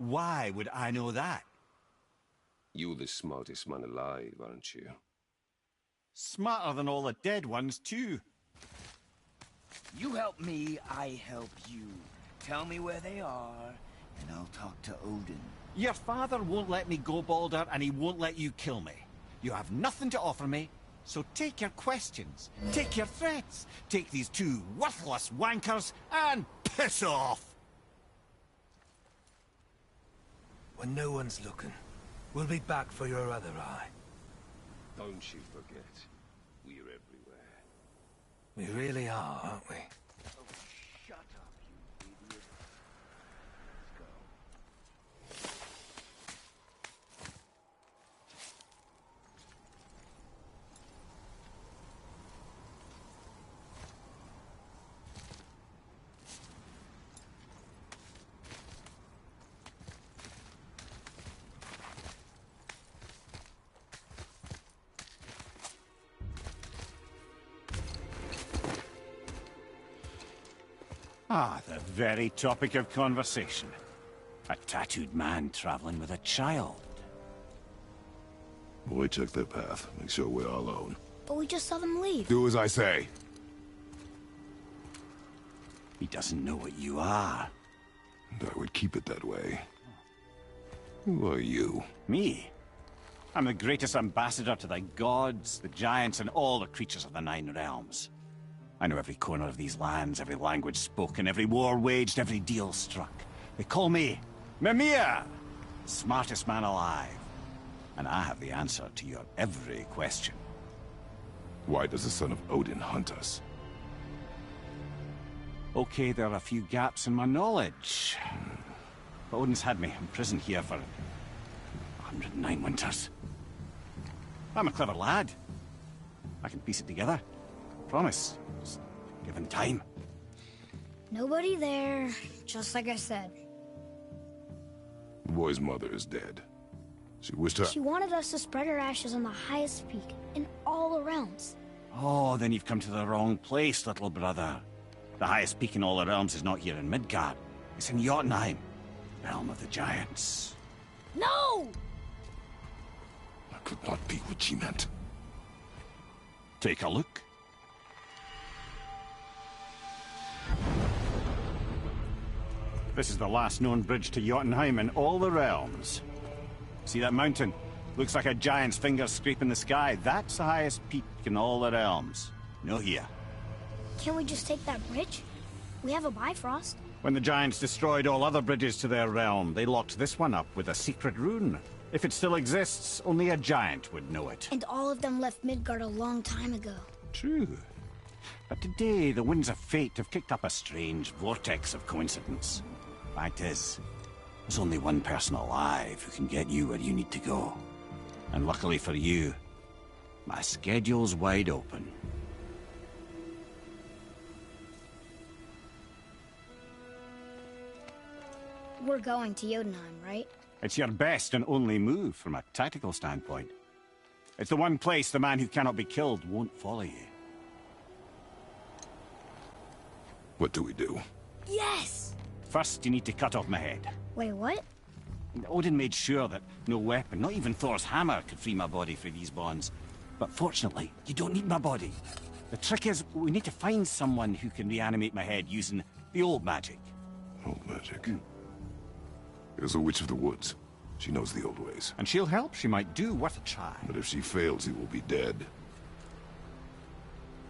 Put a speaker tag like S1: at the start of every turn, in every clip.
S1: Why would I know that?
S2: You're the smartest man alive, aren't you?
S1: Smarter than all the dead ones, too.
S3: You help me, I help you. Tell me where they are, and I'll talk to Odin.
S1: Your father won't let me go, Baldur, and he won't let you kill me. You have nothing to offer me, so take your questions, take your threats, take these two worthless wankers, and piss off!
S4: When no one's looking, we'll be back for your other eye.
S2: Don't you forget, we're everywhere.
S4: We really are, aren't we?
S3: Oh, shut up, you idiot. Let's go.
S1: Ah, the very topic of conversation. A tattooed man traveling with a child.
S5: Boy, check their path. Make sure we're all alone.
S6: But we just saw them leave.
S5: Do as I say.
S1: He doesn't know what you are.
S5: And I would keep it that way. Who are you?
S1: Me? I'm the greatest ambassador to the gods, the giants, and all the creatures of the Nine Realms. I know every corner of these lands, every language spoken, every war waged, every deal struck. They call me Mimir, smartest man alive. And I have the answer to your every question.
S5: Why does the son of Odin hunt us?
S1: Okay, there are a few gaps in my knowledge. But Odin's had me imprisoned here for 109 winters. I'm a clever lad. I can piece it together. Promise. Just given time.
S6: Nobody there, just like I said.
S5: The boy's mother is dead. She wished her...
S6: She wanted us to spread her ashes on the highest peak in all the realms.
S1: Oh, then you've come to the wrong place, little brother. The highest peak in all the realms is not here in Midgard. It's in Jotunheim, realm of the giants.
S6: No!
S5: That could not be what she meant.
S1: Take a look. This is the last known bridge to Jotunheim in all the realms. See that mountain? Looks like a giant's finger scraping the sky. That's the highest peak in all the realms. No here.
S6: Can't we just take that bridge? We have a Bifrost.
S1: When the giants destroyed all other bridges to their realm, they locked this one up with a secret rune. If it still exists, only a giant would know it.
S6: And all of them left Midgard a long time ago.
S1: True. But today, the winds of fate have kicked up a strange vortex of coincidence. Fact is, there's only one person alive who can get you where you need to go. And luckily for you, my schedule's wide open.
S6: We're going to Jotunheim, right?
S1: It's your best and only move from a tactical standpoint. It's the one place the man who cannot be killed won't follow you.
S5: What do we do?
S6: Yes!
S1: First, you need to cut off my head.
S6: Wait, what?
S1: Odin made sure that no weapon, not even Thor's hammer, could free my body from these bonds. But fortunately, you don't need my body. The trick is, we need to find someone who can reanimate my head using the old magic.
S5: Old magic. There's a witch of the woods. She knows the old ways.
S1: And she'll help. She might do worth a try.
S5: But if she fails, he will be dead.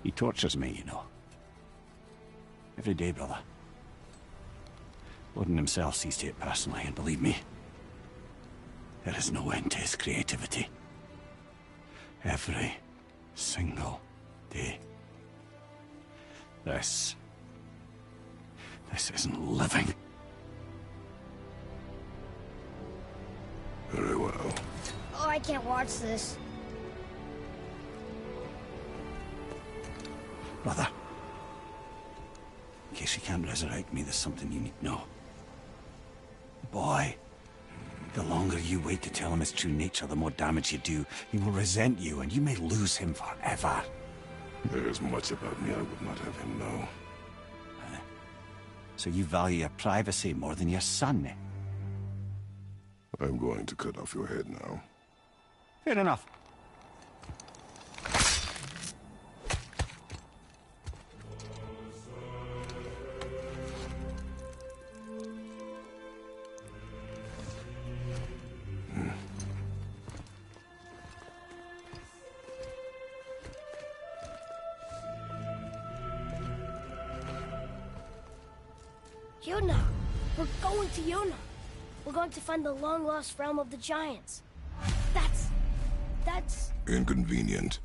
S1: He tortures me, you know. Every day, brother. Odin himself sees to it personally, and believe me, there is no end to his creativity. Every single day. This isn't living.
S5: Very well.
S6: Oh, I can't watch this.
S1: Brother, in case he can't resurrect me, there's something you need to know. The boy, the longer you wait to tell him his true nature, the more damage you do. He will resent you, and you may lose him forever.
S5: There is much about me I would not have him know.
S1: So you value your privacy more than your son, eh?
S5: I'm going to cut off your head now.
S1: Fair enough.
S6: Yuna! We're going to Yuna! We're going to find the long-lost realm of the Giants. That's...
S5: Inconvenient.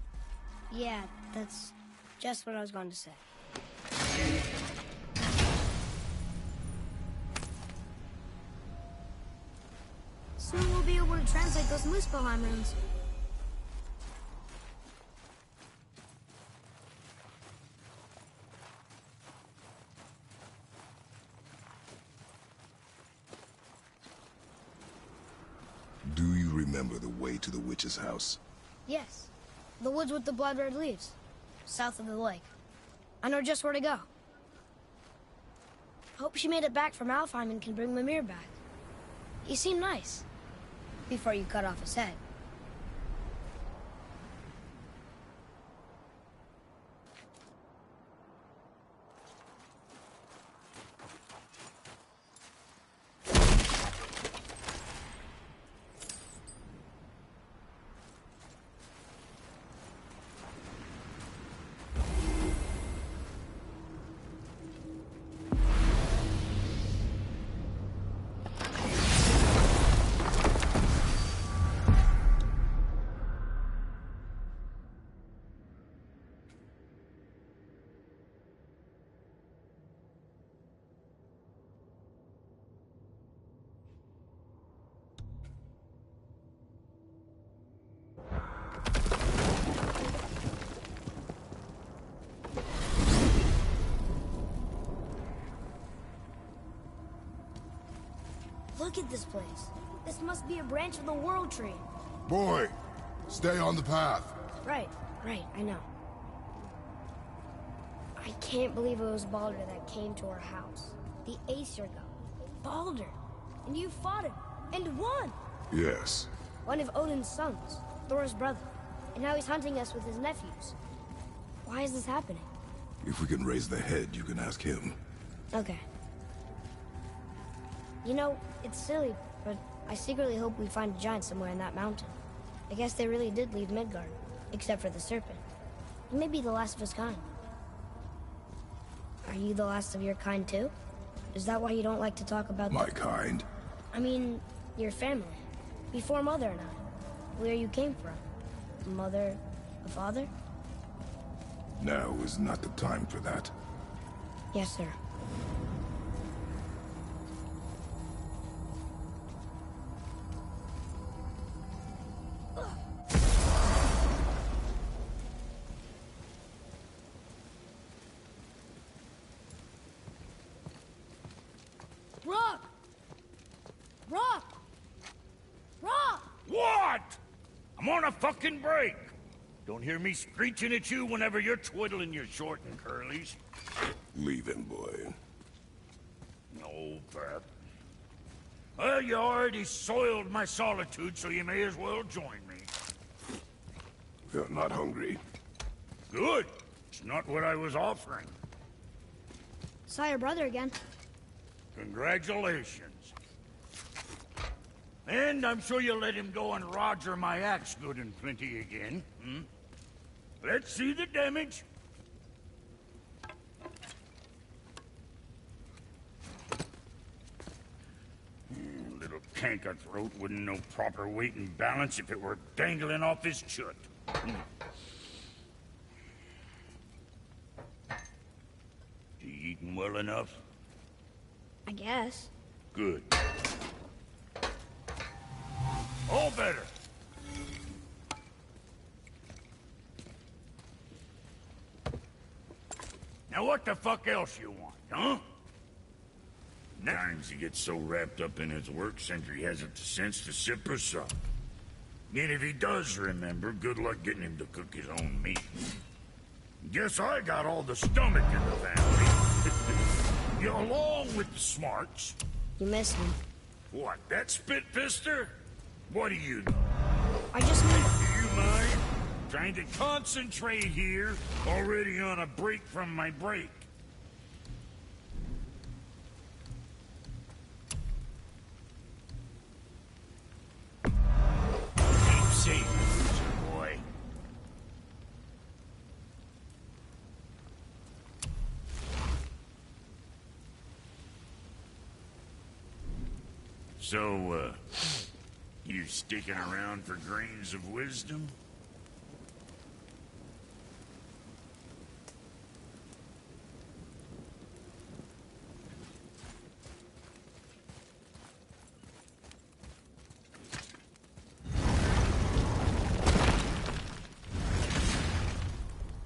S6: Yeah, that's just what I was going to say.
S7: Soon we'll be able to translate those Muspelheim runes.
S5: Do you remember the way to the witch's house?
S6: Yes. The woods with the blood-red leaves. South of the lake. I know just where to go. Hope she made it back from Alfheim and can bring Mimir back. He seemed nice. Before you cut off his head. Look at this place. This must be a branch of the World Tree.
S5: Boy, stay on the path.
S6: Right, I know. I can't believe it was Baldur that came to our house. The Aesir god. Baldur! And you fought him, and won!
S5: Yes.
S6: One of Odin's sons, Thor's brother. And now he's hunting us with his nephews. Why is this happening?
S5: If we can raise the head, you can ask him.
S6: Okay. You know, it's silly, but I secretly hope we find a giant somewhere in that mountain. I guess they really did leave Midgard, except for the serpent. He may be the last of his kind. Are you the last of your kind too? Is that why you don't like to talk about
S5: My kind?
S6: I mean, your family. Before Mother and I. Where you came from. Mother, a father?
S5: Now is not the time for that.
S6: Yes, sir. Rock! Rock! Rock!
S8: What? I'm on a fucking break. Don't hear me screeching at you whenever you're twiddling your short and curlies.
S5: Leave him, boy.
S8: No, Pep. Well, you already soiled my solitude, so you may as well join me.
S5: You're not hungry.
S8: Good. It's not what I was offering.
S6: Saw your brother again.
S8: Congratulations. And I'm sure you'll let him go and roger my axe good and plenty again. Hmm? Let's see the damage. Little canker throat wouldn't know proper weight and balance if it were dangling off his chut. You eating well enough?
S6: I guess.
S8: Good. All better. Now what the fuck else you want, huh? Times he gets so wrapped up in his work, Sentry hasn't the sense to sip or sup. And if he does remember, good luck getting him to cook his own meat. Guess I got all the stomach in the family. You along with the smarts.
S6: You miss him.
S8: What, that spit-fister? What do you know?
S6: I just need...
S8: Do you mind? Trying to concentrate here, already on a break from my break. Keep safe, loser boy. So, you sticking around for grains of wisdom?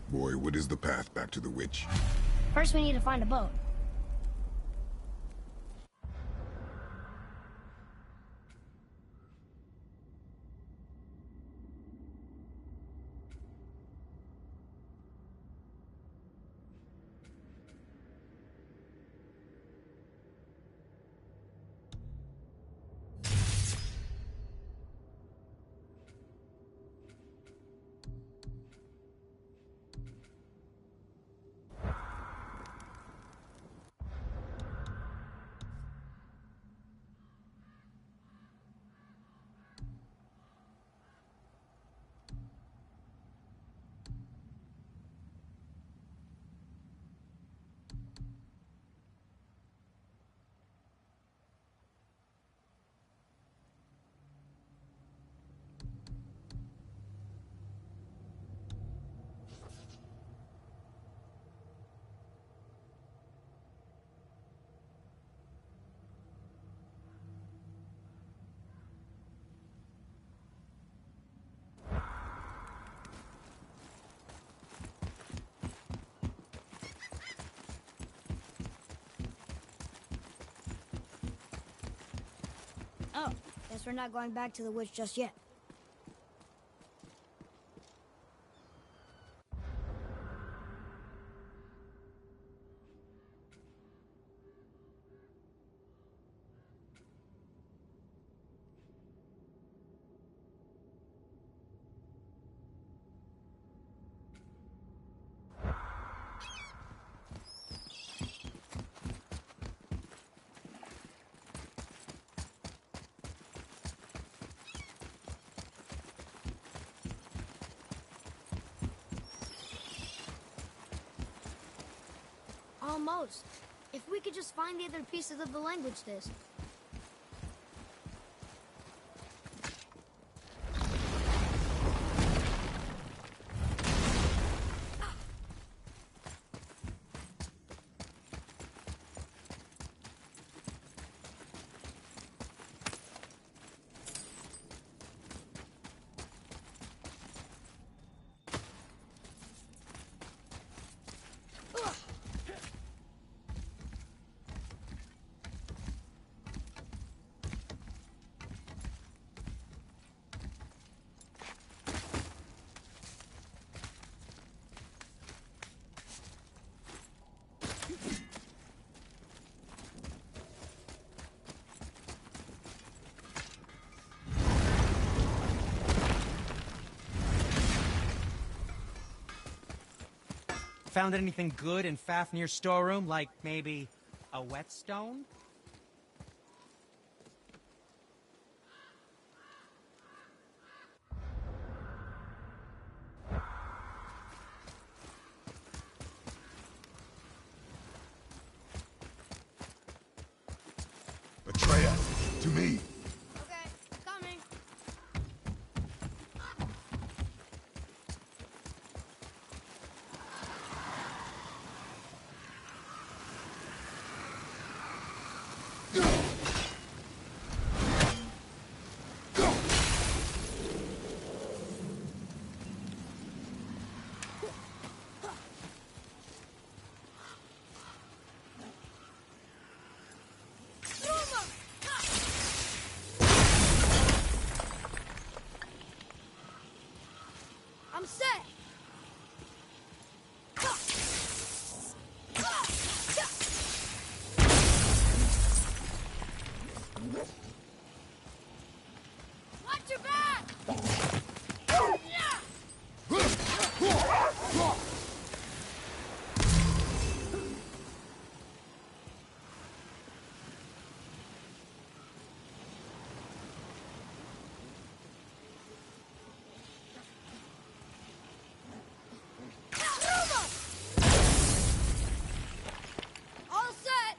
S5: Boy, what is the path back to the witch?
S6: First we need to find a boat. Oh, guess we're not going back to the witch just yet. Almost. If we could just find the other pieces of the language disc.
S9: Found anything good in Fafnir's storeroom, like maybe a whetstone?
S5: Atreya, to me.
S6: Okay, coming.
S7: Watch your back! All set!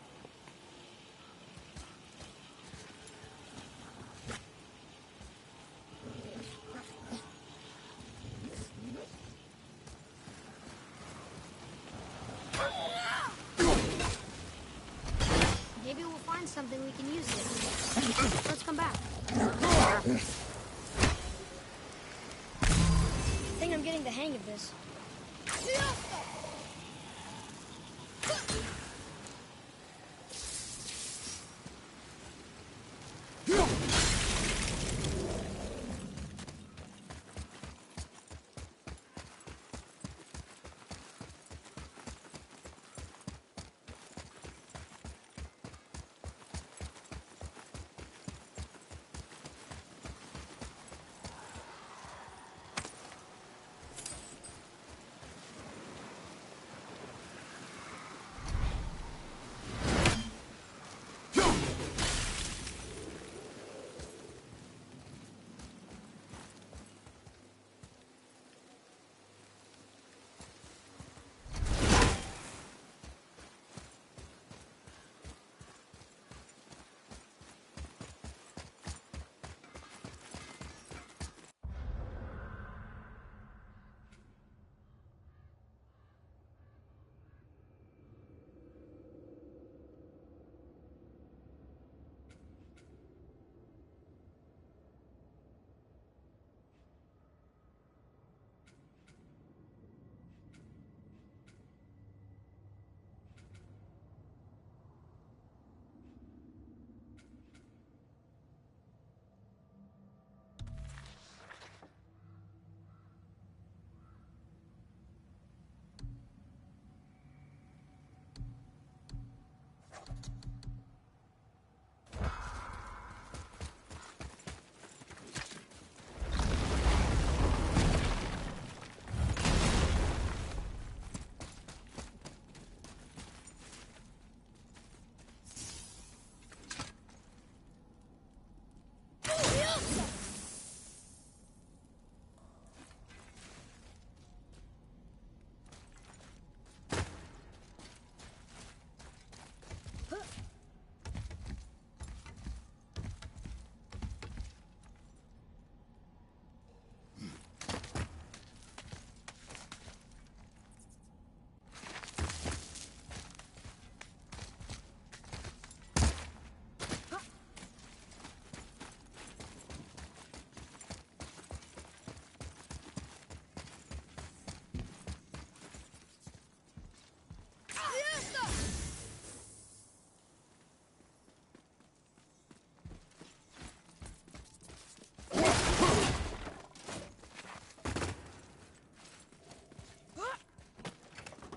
S6: Maybe we'll find something we can use here. Let's come back. I think I'm getting the hang of this.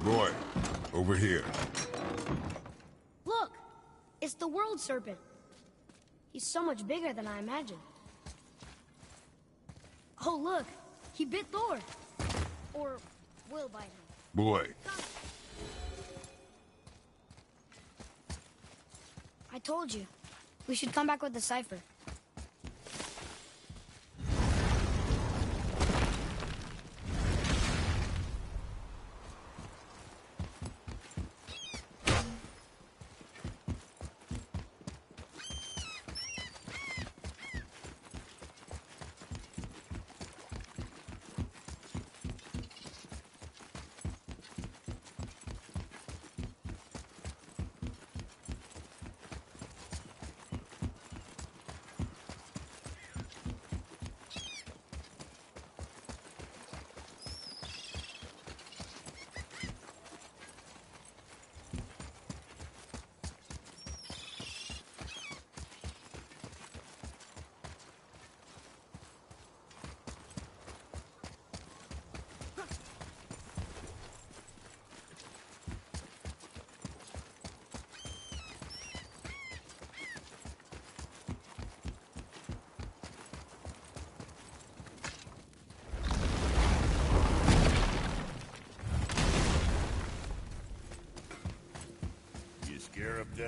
S5: Boy, over here.
S6: Look! It's the World Serpent. He's so much bigger than I imagined. Oh, look! He bit Thor! Or will bite him.
S5: Boy,
S6: I told you. We should come back with the cipher.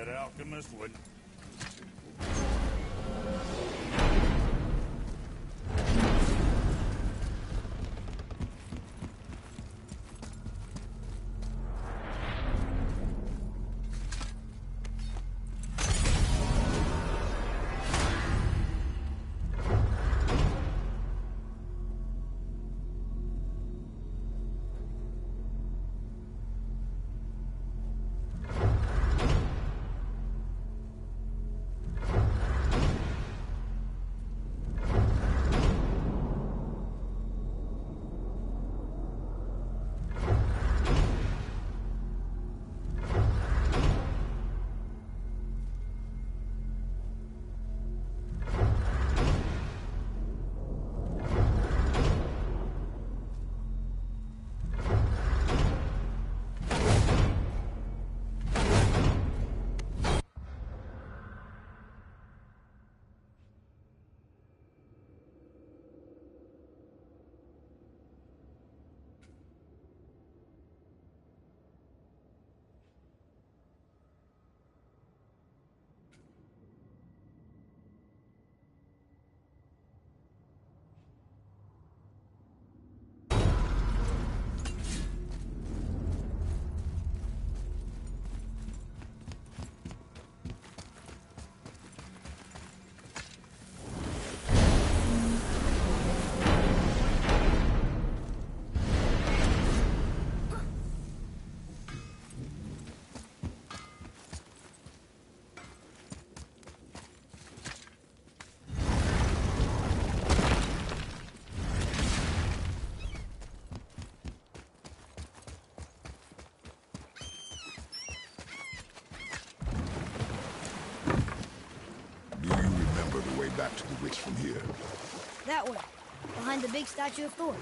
S8: That alchemist wouldn't.
S5: Back to the witch from here.
S6: That way, behind the big statue of Thor.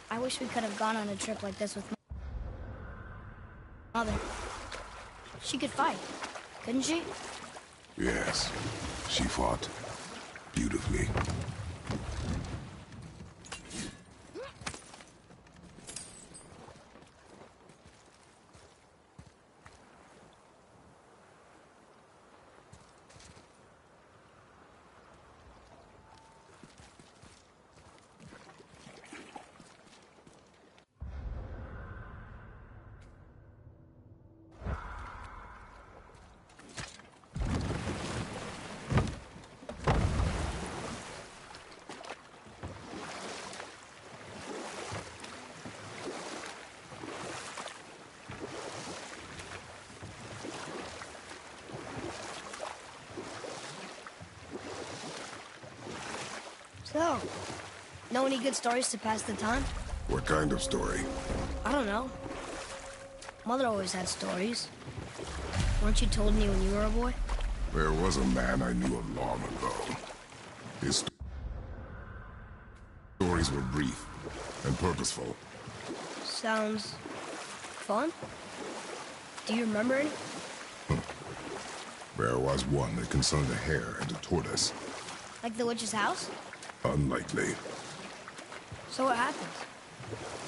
S6: I wish we could have gone on a trip like this with Mother. She could fight, couldn't she?
S5: Yes, she fought beautifully.
S6: So, know any good stories to pass the time?
S5: What kind of story?
S6: I don't know. Mother always had stories. Weren't you told me when you were a boy?
S5: There was a man I knew of long ago. His stories were brief and purposeful.
S6: Sounds fun. Do you remember any?
S5: There was one that concerned a hare and a tortoise.
S6: Like the witch's house?
S5: Unlikely.
S6: So what happens?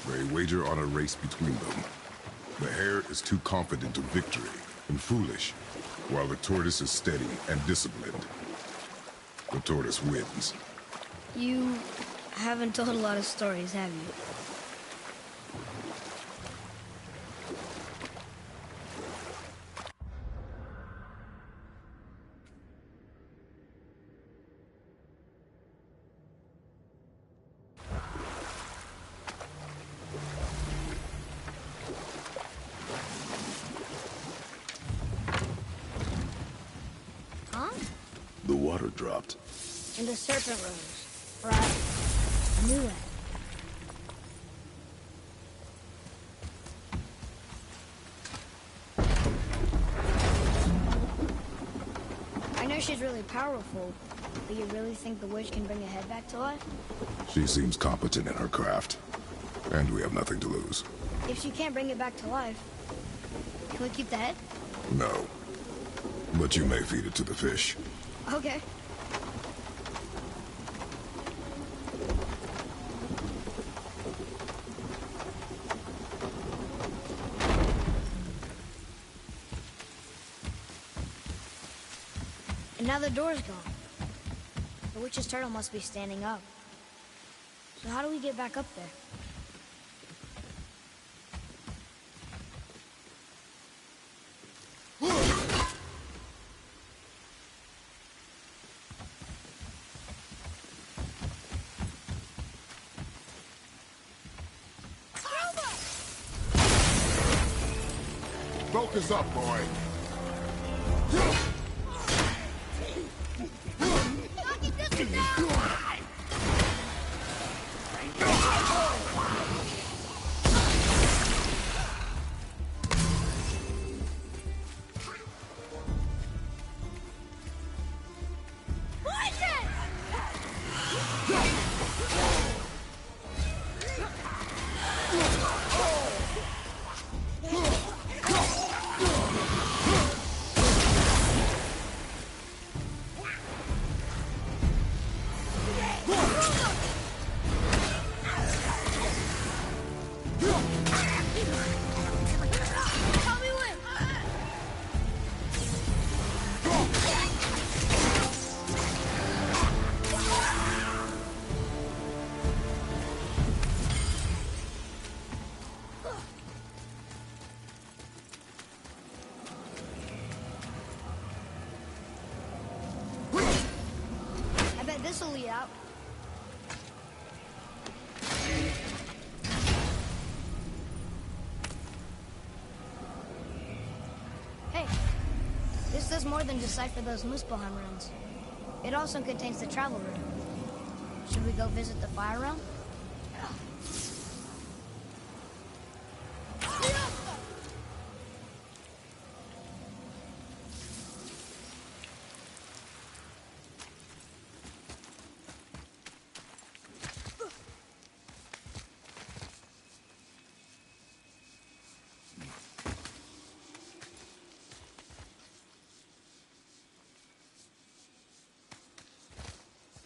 S5: They wager on a race between them. The hare is too confident of victory and foolish, while the tortoise is steady and disciplined. The tortoise wins.
S6: You haven't told a lot of stories, have you?
S5: The water dropped.
S6: And the serpent rose. Right. I knew it. I know she's really powerful, but you really think the witch can bring a head back to life?
S5: She seems competent in her craft, and we have nothing to lose.
S6: If she can't bring it back to life, Can we keep the head?
S5: No. But you may feed it to the fish.
S6: Okay. And now the door's gone. The witch's turtle must be standing up. So how do we get back up there?
S5: Focus up, boy. This'll lead out. Hey, this does more than decipher those Muspelheim runes. It also contains the travel rune. Should we go visit the fire realm?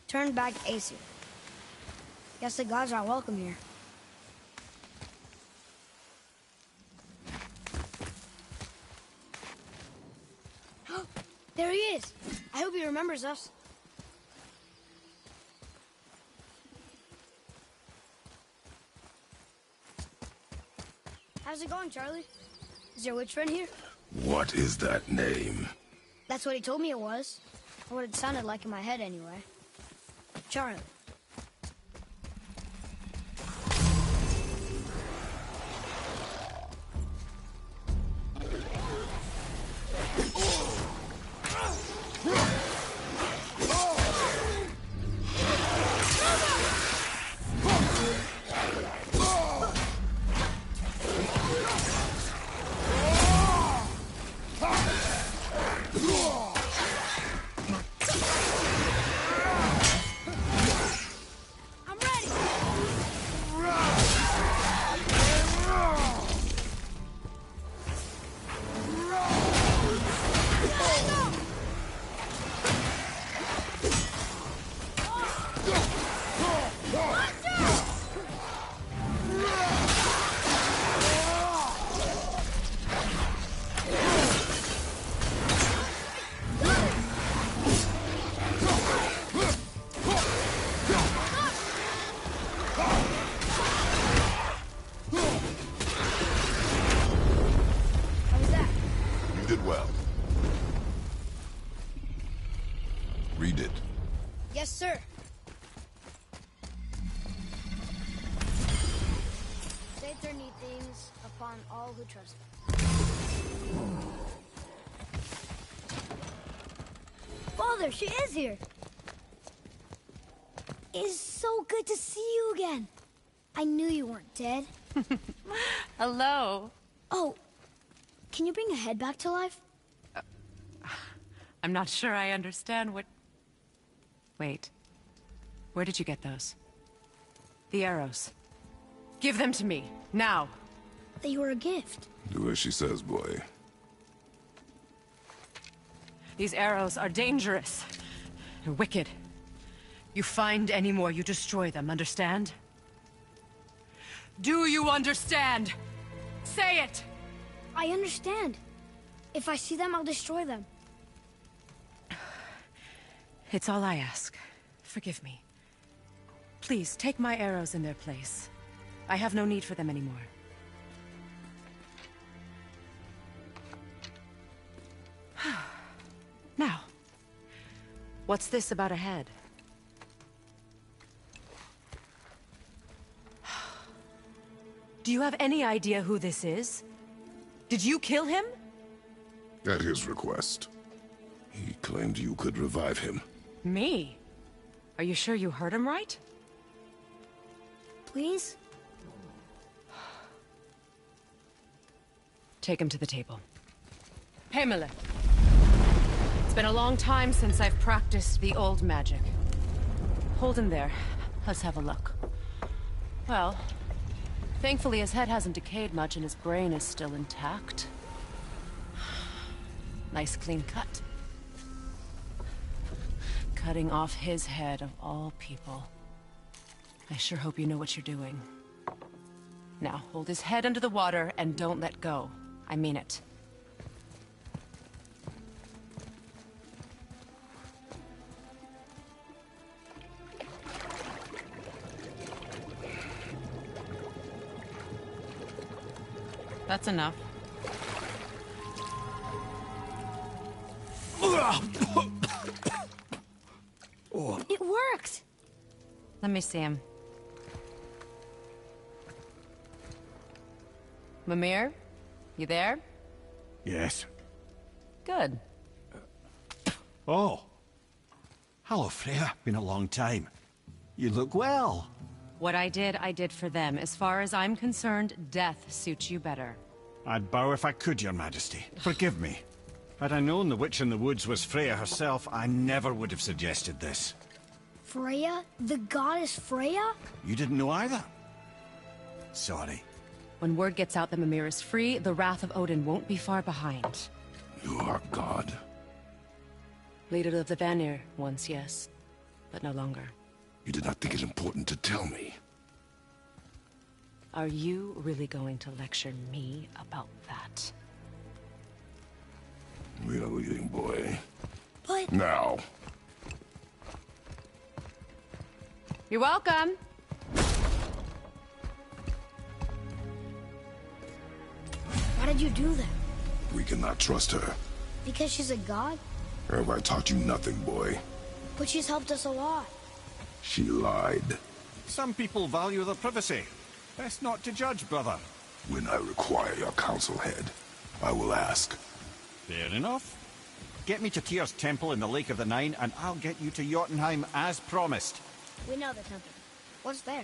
S5: Turn back Aesir. Guess the gods aren't welcome here. There he is! I hope he remembers us. How's it going, Charlie? Is your witch friend here? What is that name?
S6: That's what he told me it was. Or what it sounded like in my head, anyway. Charlie.
S5: Read it.
S6: Yes, sir. Say their neat things upon all who trust them. Father, she is here. It is so good to see you again. I knew you weren't dead.
S10: Hello.
S6: Oh, can you bring a head back to life?
S10: I'm not sure I understand what... Wait. Where did you get those? The arrows. Give them to me, now.
S6: They were a gift.
S5: Do as she says, boy.
S10: These arrows are dangerous. They're wicked. You find any more, you destroy them, understand? Do you understand? Say it!
S6: I understand. If I see them, I'll destroy them.
S10: It's all I ask. Forgive me. Please, take my arrows in their place. I have no need for them anymore. Now, what's this about a head? Do you have any idea who this is? Did you kill him?
S5: At his request. He claimed you could revive him.
S10: Me? Are you sure you heard him right?
S6: Please?
S10: Take him to the table. Himalith. It's been a long time since I've practiced the old magic. Hold him there. Let's have a look. Well, thankfully his head hasn't decayed much and his brain is still intact. Nice clean cut. Cutting off his head of all people. I sure hope you know what you're doing. Now, hold his head under the water and don't let go. I mean it. That's enough.
S6: It worked!
S10: Let me see him. Mimir? You there?
S1: Yes.
S10: Good.
S1: Oh. Hello, Freya. Been a long time. You look well.
S10: What I did for them. As far as I'm concerned, death suits you better.
S1: I'd bow if I could, Your Majesty. Forgive me. Had I known the witch in the woods was Freya herself, I never would have suggested this.
S6: Freya? The goddess Freya?
S1: You didn't know either? Sorry.
S10: When word gets out that Mimir is free, the wrath of Odin won't be far behind.
S5: You are God.
S10: Leader of the Vanir, once yes, but no longer.
S5: You did not think it important to tell me.
S10: Are you really going to lecture me about that?
S5: We are leaving, boy.
S6: But...
S5: Now.
S10: You're welcome.
S6: Why did you do that?
S5: We cannot trust her.
S6: Because she's a god?
S5: Have I taught you nothing, boy?
S6: But she's helped us a lot.
S5: She lied.
S1: Some people value their privacy. Best not to judge, brother.
S5: When I require your council head, I will ask.
S1: Fair enough. Get me to Tyr's temple in the Lake of the Nine, and I'll get you to Jotunheim as promised.
S6: We know the temple. What's there?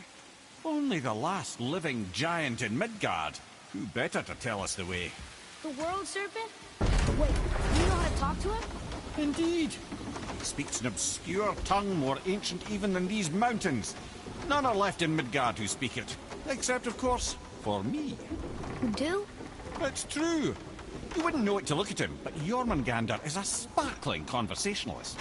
S1: Only the last living giant in Midgard. Who better to tell us the way?
S6: The World Serpent? Wait, you know how to talk to him?
S1: Indeed. He speaks an obscure tongue more ancient even than these mountains. None are left in Midgard who speak it. Except, of course, for me.
S6: You do?
S1: It's true. You wouldn't know it to look at him, but Jormungandr is a sparkling conversationalist.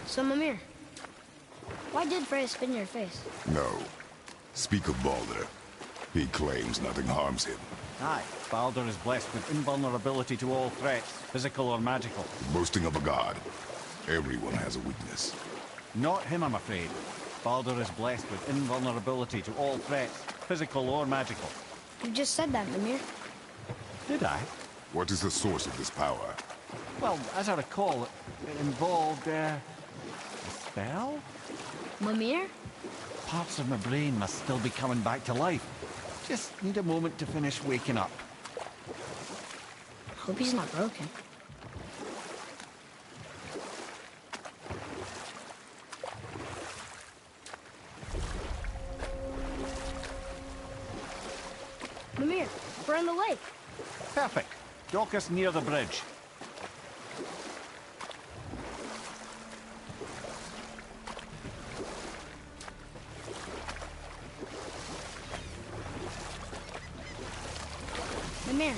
S6: So, Mimir, why did Freya spit in your face?
S5: No. Speak of Baldur. He claims nothing harms him.
S1: Aye, Baldur is blessed with invulnerability to all threats, physical or magical.
S5: Boasting of a god. Everyone has a weakness.
S1: Not him, I'm afraid. Baldur is blessed with invulnerability to all threats, physical or magical.
S6: You just said that, Mimir.
S1: Did I?
S5: What is the source of this power?
S1: Well, as I recall, it involved, a spell?
S6: Mimir?
S1: Parts of my brain must still be coming back to life. Just need a moment to finish waking up.
S6: Hope he's not broken. Mimir, we're on the lake.
S1: Perfect. Dock us near the bridge.
S6: Mimir,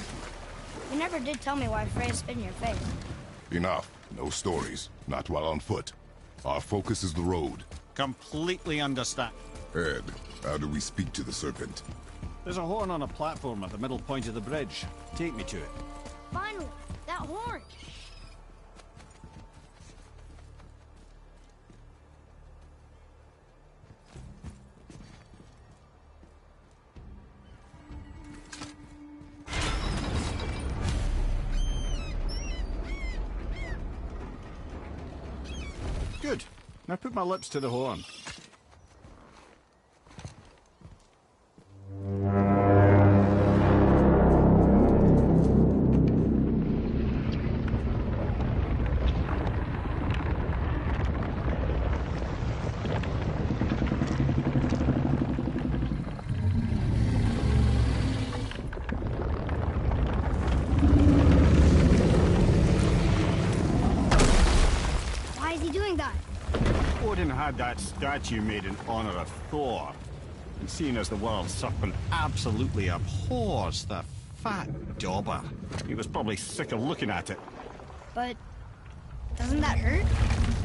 S6: you never did tell me why Freya spit in your face.
S5: Enough. No stories. Not while on foot. Our focus is the road.
S1: Completely understand.
S5: Ed, how do we speak to the serpent?
S1: There's a horn on a platform at the middle point of the bridge. Take me to it.
S6: Finally, that horn!
S1: Good. Now put my lips to the horn.
S6: Why is he doing that?
S1: Odin had that statue made in honor of Thor. And seeing as the world serpent absolutely abhors the fat dauber, he was probably sick of looking at it.
S6: But doesn't that hurt?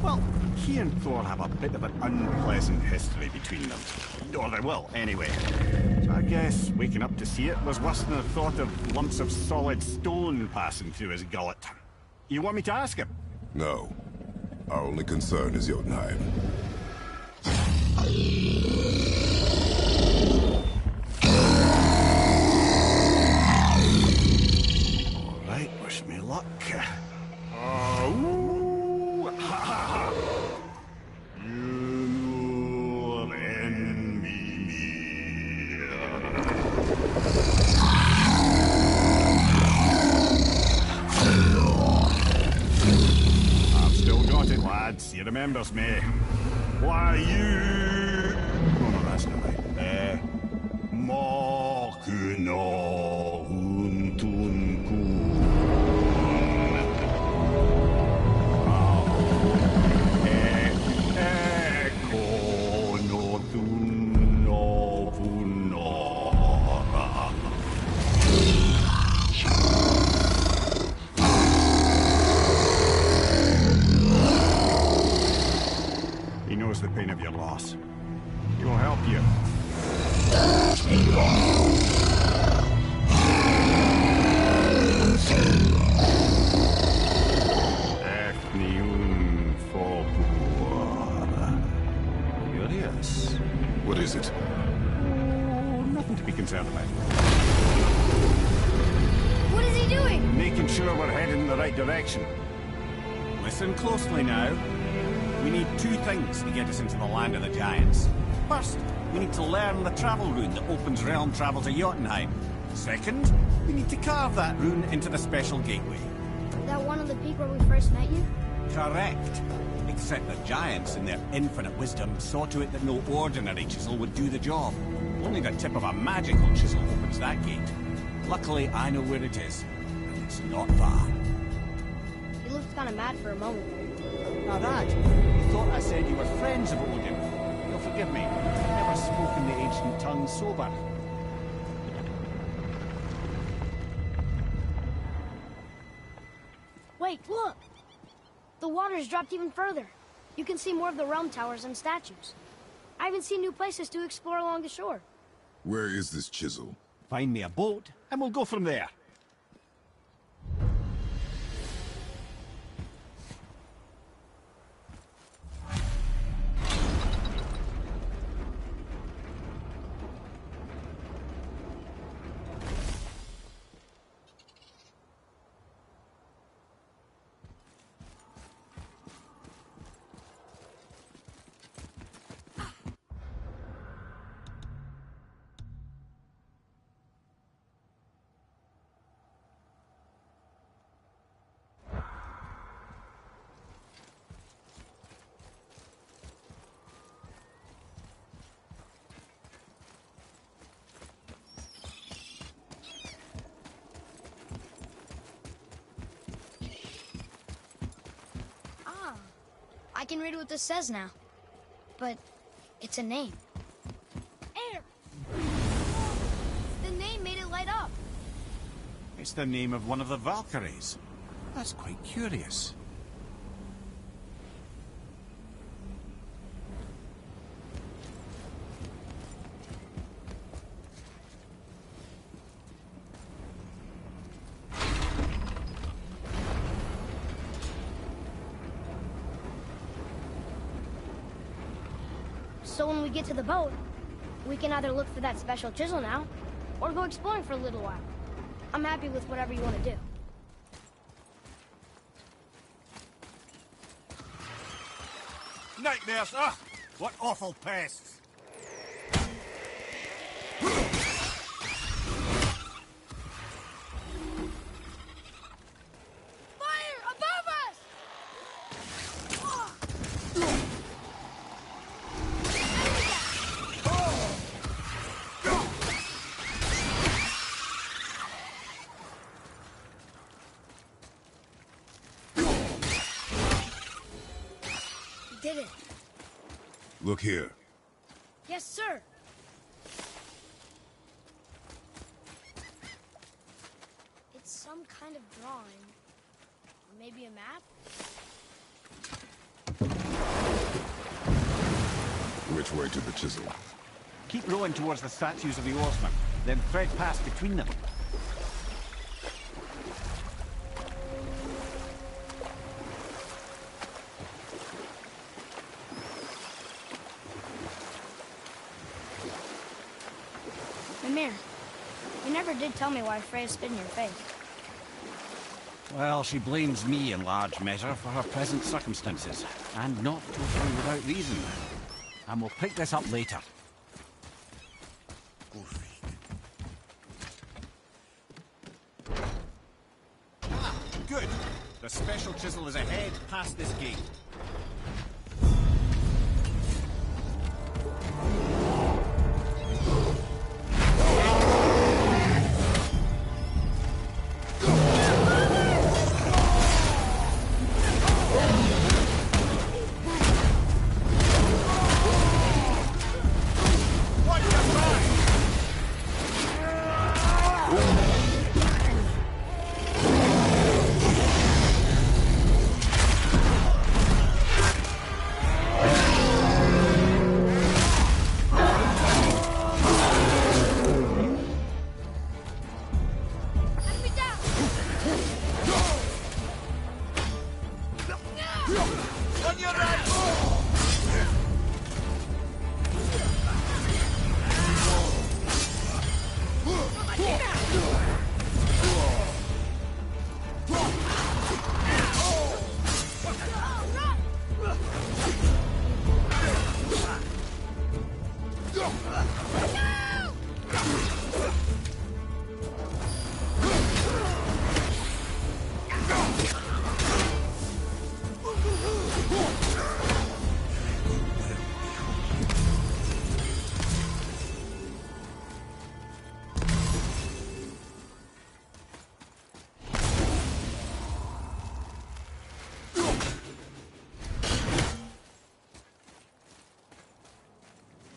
S1: Well, he and Thor have a bit of an unpleasant history between them. Or they will, anyway. So I guess waking up to see it was worse than the thought of lumps of solid stone passing through his gullet. You want me to ask him?
S5: No. Our only concern is Jotunheim.
S1: All right, wish me luck. Ooh, ha, ha, ha. You enemy me. I've still got it, lads. He remembers me. Why, you... Oh, no, that's not right. Mokuno Huntunku. Eko no Tunno Punora. He knows the pain of your loss. He will help you. Efniun Fokuar. Curious.
S5: What is it?
S1: Oh, nothing to be concerned about.
S6: What is he doing?
S1: Making sure we're heading in the right direction. Listen closely now. We need two things to get us into the land of the giants. First, we need to learn the travel rune that opens realm travel to Jotunheim. Second, we need to carve that rune into the special gateway.
S6: That one on the peak where we first met you?
S1: Correct. Except the giants, in their infinite wisdom, saw to it that no ordinary chisel would do the job. Only the tip of a magical chisel opens that gate. Luckily, I know where it is, and it's not far.
S6: You looked kind of mad for a moment there.
S1: Now that, you thought I said you were friends of Odin. You'll forgive me. I've never spoken the ancient tongue sober.
S6: Wait, look! The water's dropped even further. You can see more of the realm towers and statues. I even see new places to explore along the shore.
S5: Where is this chisel?
S1: Find me a boat, and we'll go from there.
S6: I can read what this says now. But it's a name. Air! The name made it light up.
S1: It's the name of one of the Valkyries. That's quite curious.
S6: So when we get to the boat, we can either look for that special chisel now, or go exploring for a little while. I'm happy with whatever you want to do.
S1: Nightmares! Ah! What awful pests!
S6: Fire above us! You did it.
S5: Look here.
S6: Yes, sir. It's some kind of drawing. Or maybe a map?
S5: Which way to the chisel?
S1: Keep rowing towards the statues of the oarsmen, then thread past between them.
S6: Mimir, you never did tell me why Freya spit in your face.
S1: Well, she blames me in large measure for her present circumstances, and not totally without reason. And we'll pick this up later. Ah, good. The special chisel is ahead past this gate.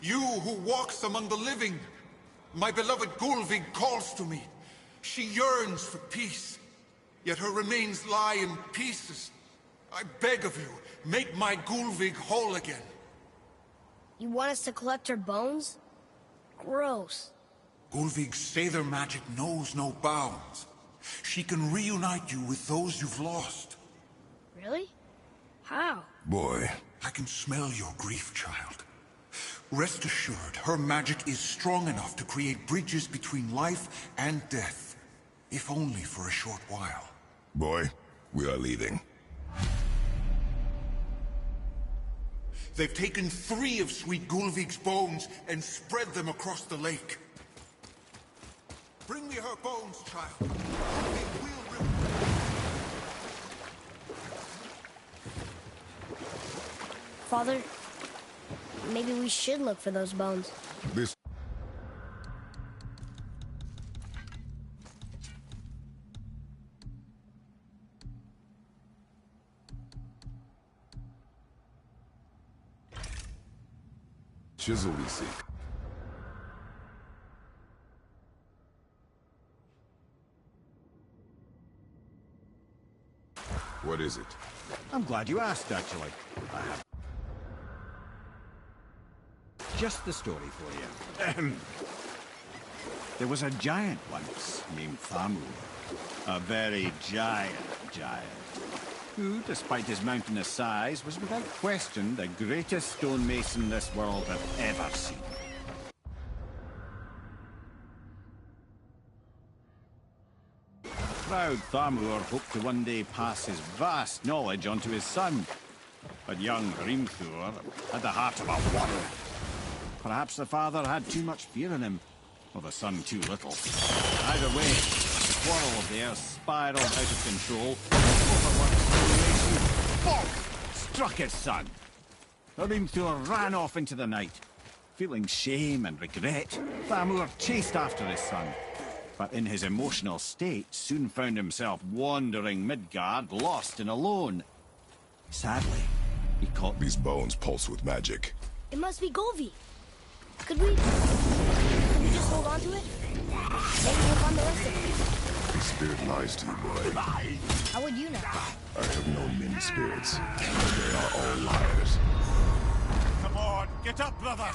S11: You who walks among the living, my beloved Gulvig calls to me. She yearns for peace, yet her remains lie in pieces. I beg of you, make my Gulvig whole again.
S6: You want us to collect her bones? Gross.
S11: Gulvig's Seidr magic knows no bounds. She can reunite you with those you've lost.
S6: Really? How?
S5: Boy.
S11: I can smell your grief, child. Rest assured, her magic is strong enough to create bridges between life and death. If only for a short while.
S5: Boy, we are leaving.
S11: They've taken 3 of Sweet Gulvig's bones and spread them across the lake. Bring me her bones, child. Gulvig will
S6: Father, maybe we should look for those bones.
S5: This chisel we seek. What is it?
S1: I'm glad you asked, actually. I have just the story for you. There was a giant once named Thamur. A very giant, who, despite his mountainous size, was without question the greatest stonemason this world had ever seen. Proud Thamur hoped to one day pass his vast knowledge on to his son. But young Hrimthur had the heart of a warrior. Perhaps the father had too much fear in him, or the son too little. Either way, the quarrel of theirs spiraled out of control. Overworked stonemason, bonk, struck his son. Hrimthur ran off into the night. Feeling shame and regret, Thamur chased after his son. But in his emotional state, soon found himself wandering Midgard, lost and alone. Sadly, he caught...
S5: These bones pulse with magic.
S6: It must be Golvi. Could we just hold on to it? Maybe we'll find the rest of it.
S5: The spirit lies to you, boy.
S6: How would you know?
S5: I have known many spirits. They are all liars.
S1: Come on, get up, brother!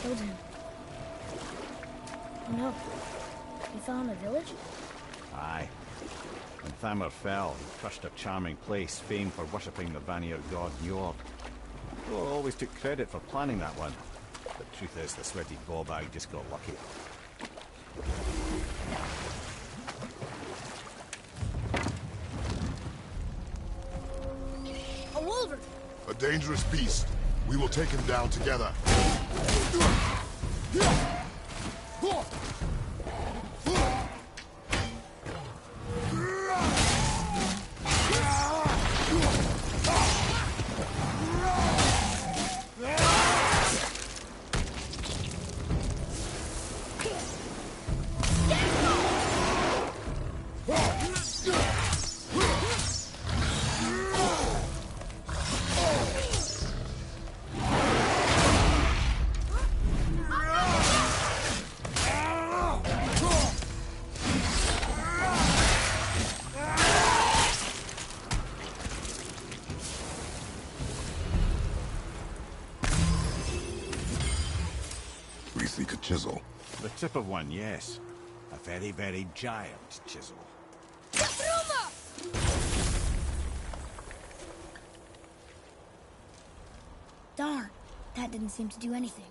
S6: killed him. Oh no. He fell in a village?
S1: Aye. When Thamur fell, he crushed a charming place famed for worshipping the Vanir god Njord. Thor always took credit for planning that one. But truth is, the sweaty ballbag just got lucky.
S7: A wolver!
S5: A dangerous beast. We will take him down together. We seek a chisel.
S1: The tip of one, yes. A very, very giant chisel.
S7: Darn, that didn't seem to do anything.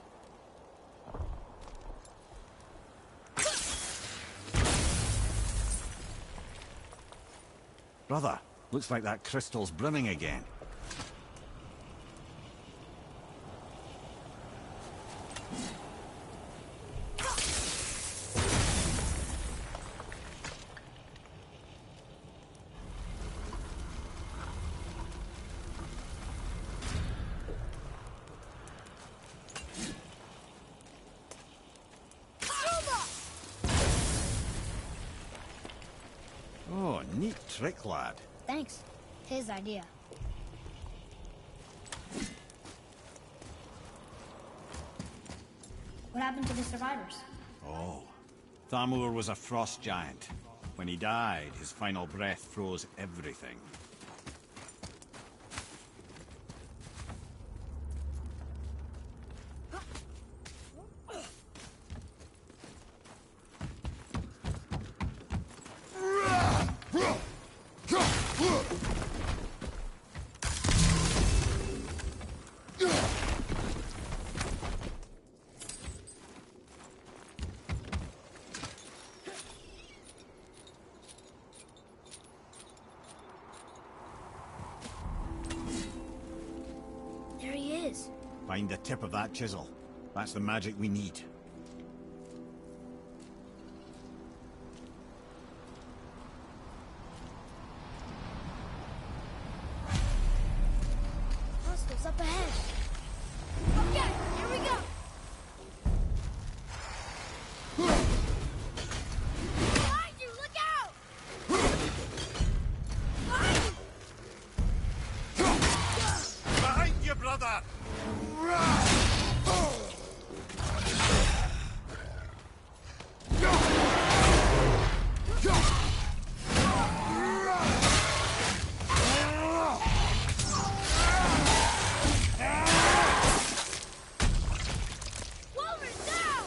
S1: Brother, looks like that crystal's brimming again. Oh, neat trick, lad.
S6: Thanks. His idea. What happened to the survivors?
S1: Oh. Thamur was a frost giant. When he died, his final breath froze everything.
S6: There he is.
S1: Find the tip of that chisel. That's the magic we need.
S6: Hostiles up ahead. Okay, here we go. Behind you, look out! Behind you!
S1: Behind you, brother!
S6: Wolverine down!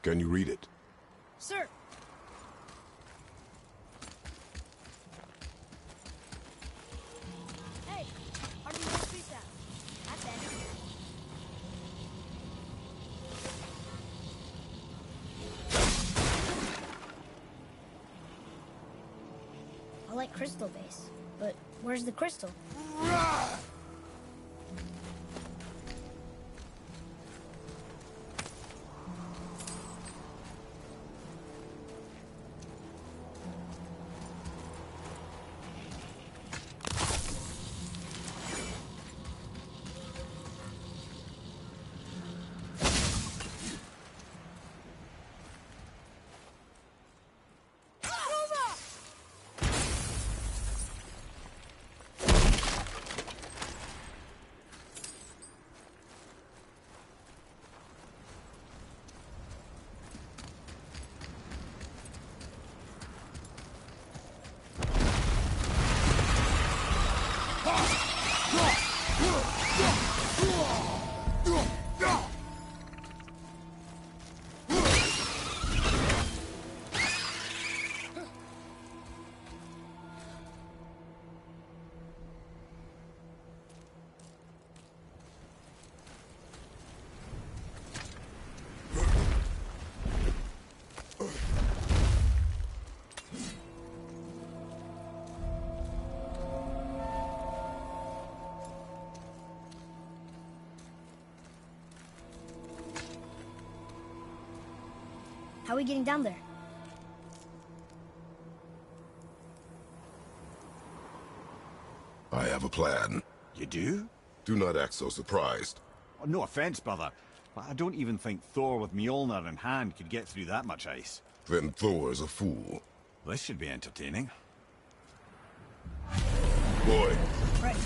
S5: Can you read it?
S6: Sir! Hey! How do you speak that? That's Andy. I like crystal base, but where's the crystal? How are we getting down there?
S5: I have a plan.
S1: You do?
S5: Do not act so surprised.
S1: Oh, no offense, brother, but I don't even think Thor with Mjolnir in hand could get through that much ice.
S5: Then Thor's a fool.
S1: This should be entertaining.
S5: Boy.
S6: Right.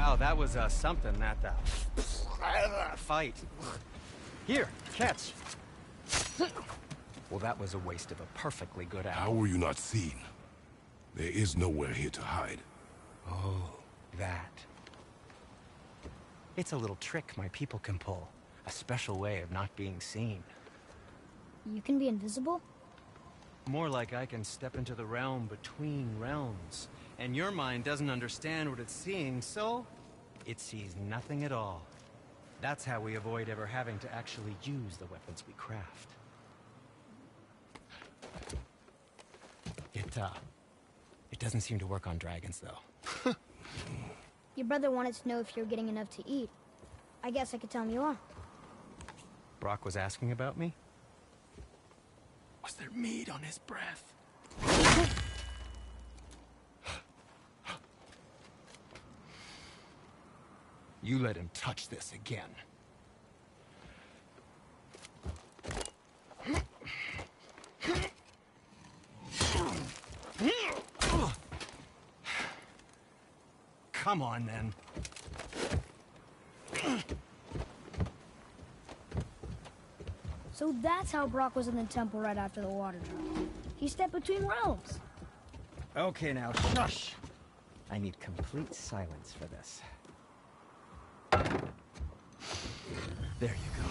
S9: Wow, that was something, that fight. Here, catch. Well, that was a waste of a perfectly good apple.
S12: How were you not seen? There is nowhere here to hide.
S9: Oh, that. It's a little trick my people can pull. A special way of not being seen.
S6: You can be invisible?
S9: More like I can step into the realm between realms. And your mind doesn't understand what it's seeing, so it sees nothing at all. That's how we avoid ever having to actually use the weapons we craft. It doesn't seem to work on dragons, though.
S6: Your brother wanted to know if you're getting enough to eat. I guess I could tell him you are.
S9: Brock was asking about me? Was there meat on his breath? You let him touch this again. Come on, then.
S6: So that's how Brock was in the temple right after the water drop. He stepped between realms.
S9: Okay, now, shush! I need complete silence for this. There you go.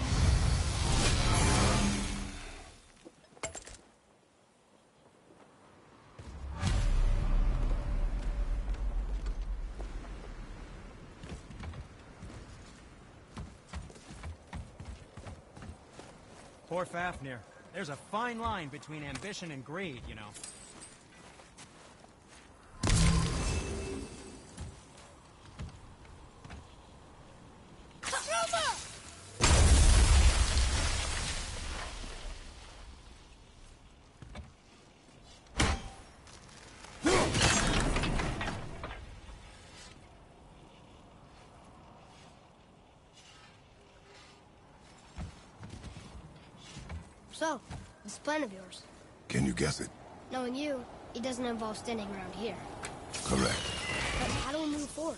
S9: Poor Fafnir. There's a fine line between ambition and greed, you know.
S6: So, this plan of yours.
S5: Can you guess it?
S6: Knowing you, it doesn't involve standing around here.
S5: Correct.
S6: But how do we move forward?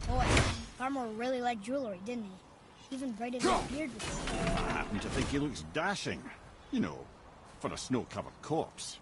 S6: Boy, Farmer really liked jewelry, didn't he? Even braided his beard with it.
S1: I happen to think he looks dashing. You know, for a snow-covered corpse.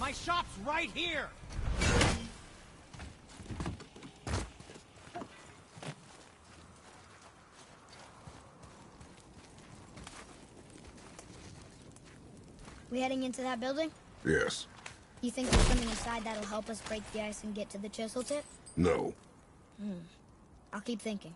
S9: My shop's right here!
S6: We heading into that building?
S5: Yes.
S6: You think there's something inside that'll help us break the ice and get to the chisel tip?
S5: No.
S6: I'll keep thinking.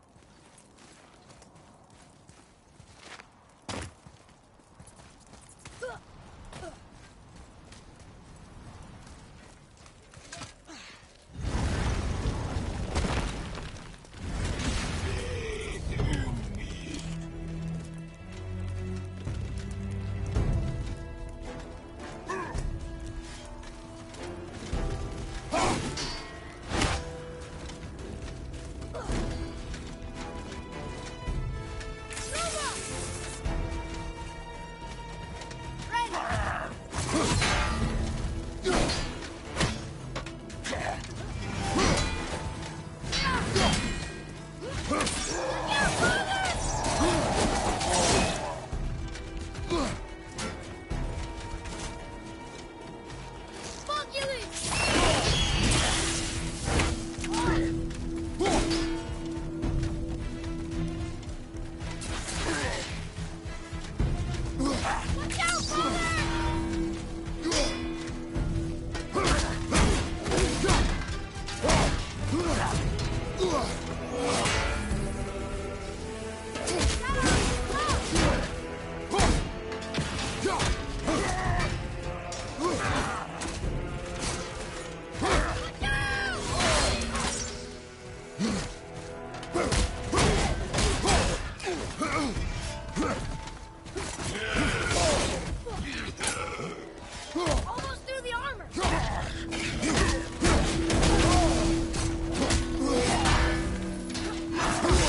S7: Almost through the armor!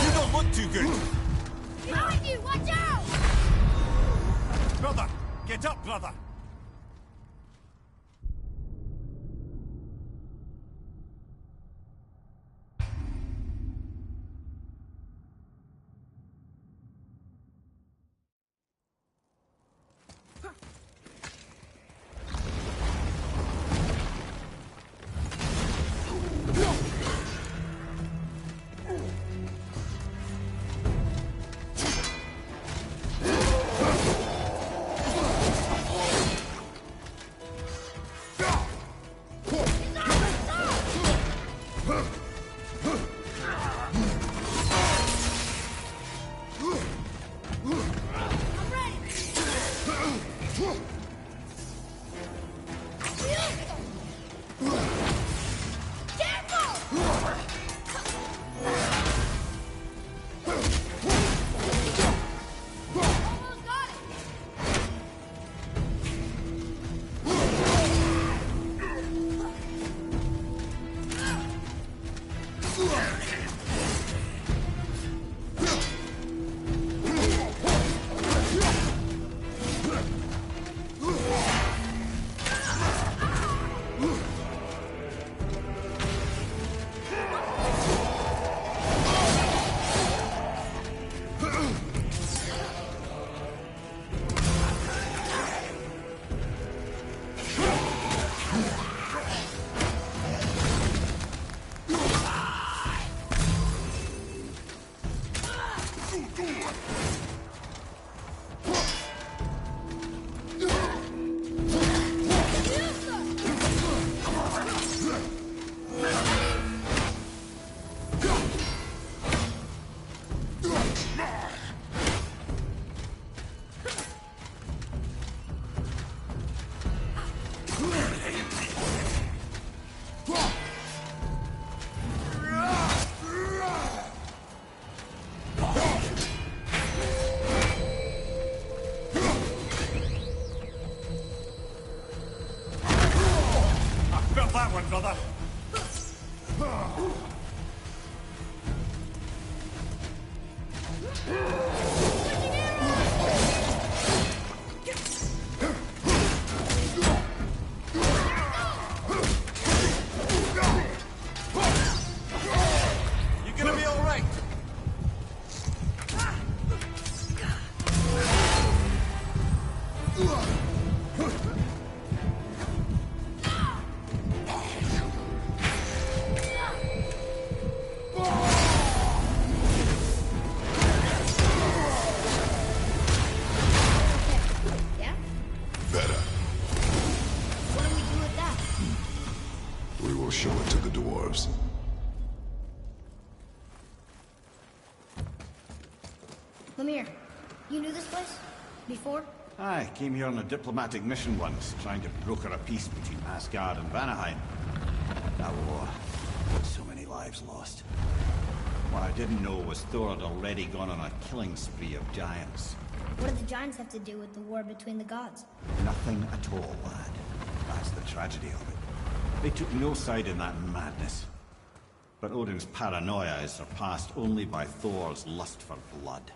S1: You don't look too good.
S7: Behind you! Watch out!
S1: Brother! Get up, brother! Brother. You gonna be all right?
S12: Show it to the dwarves.
S6: Lemire, you knew this place? Before?
S1: I came here on a diplomatic mission once, trying to broker a peace between Asgard and Vanaheim. That war. So many lives lost. What I didn't know was Thor had already gone on a killing spree of giants.
S6: What did the giants have to do with the war between the gods?
S1: Nothing at all, lad. That's the tragedy of it. They took no side in that madness. But Odin's paranoia is surpassed only by Thor's lust for blood.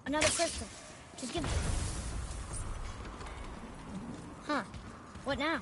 S6: Another crystal. Just give it. Huh. What now?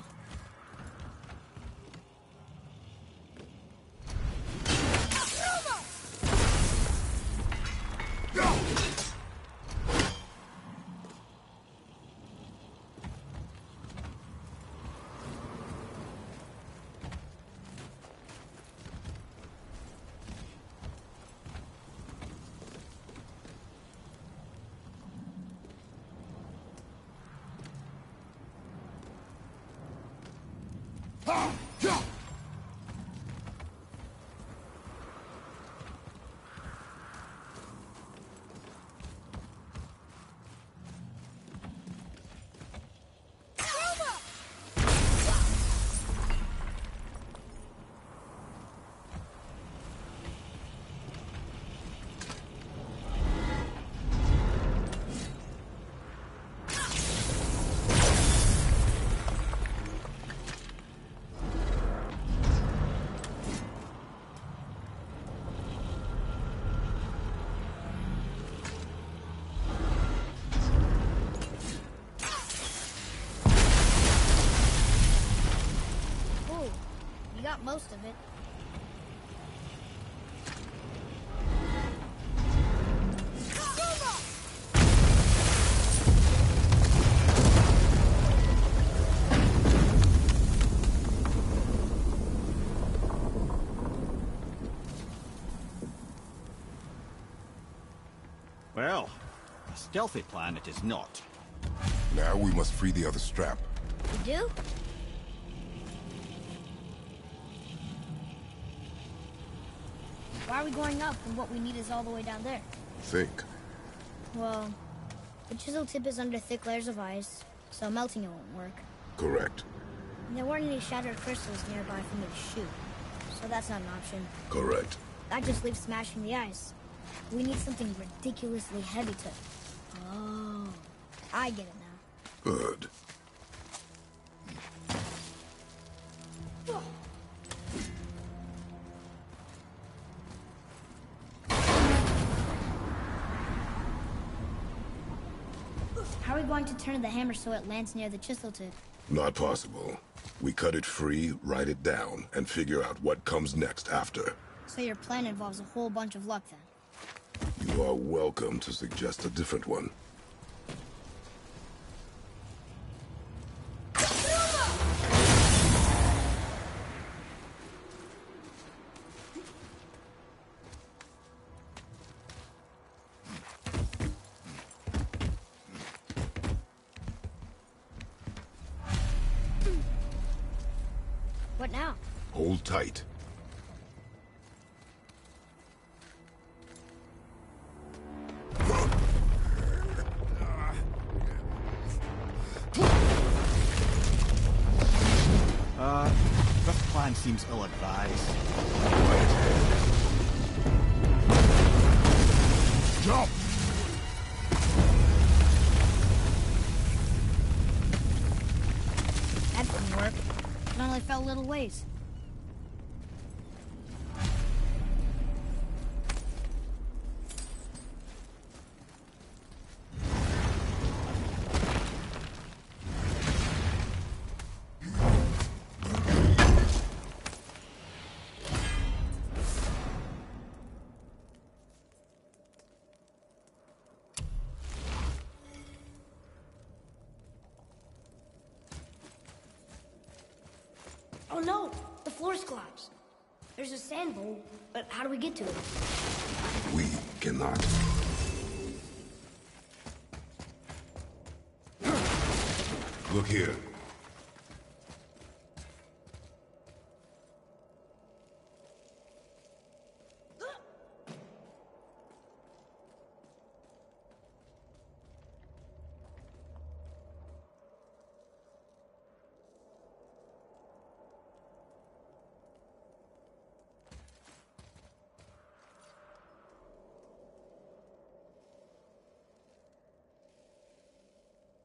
S6: Got most of it.
S1: Well, a stealthy plan it is not.
S5: Now we must free the other strap.
S6: We do? Why are we going up when what we need is all the way down there?
S5: Think.
S6: Well, the chisel tip is under thick layers of ice, so melting it won't work.
S5: Correct.
S6: And there weren't any shattered crystals nearby for me to shoot, so that's not an option.
S5: Correct.
S6: That just leaves smashing the ice. We need something ridiculously heavy to... Oh, I get it now.
S5: Good.
S6: How are we going to turn the hammer so it lands near the chisel tip?
S5: Not possible. We cut it free, write it down, and figure out what comes next after.
S6: So your plan involves a whole bunch of luck then?
S5: You are welcome to suggest a different one.
S6: What now?
S5: Hold tight.
S1: This plan seems ill-advised.
S5: Jump!
S6: That didn't work. It only fell a little ways. Oh no! The floor's collapsed. There's a sand bowl, but how do we get to it?
S5: We cannot. Look here.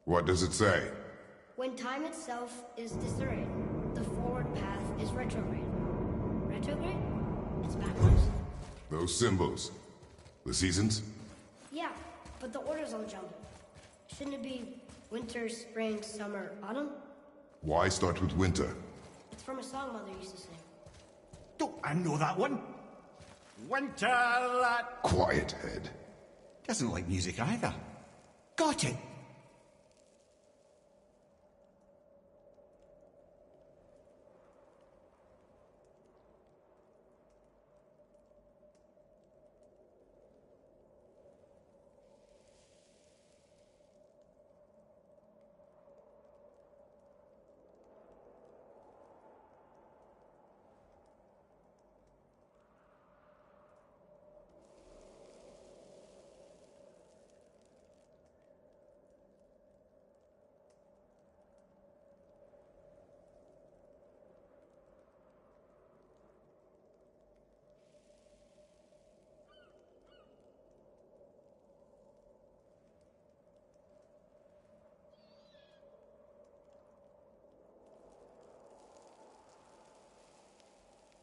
S5: What does it say?
S6: When time itself is disarrayed, the forward path is retrograde. Retrograde? It's backwards.
S5: Those symbols. The seasons?
S6: Yeah, but the order's all jumbled. Shouldn't it be winter, spring, summer, autumn?
S5: Why start with winter?
S6: It's from a song Mother used to sing.
S1: Don't I know that one? Winter, lad.
S5: Quiet, Head.
S1: Doesn't like music either. Got it.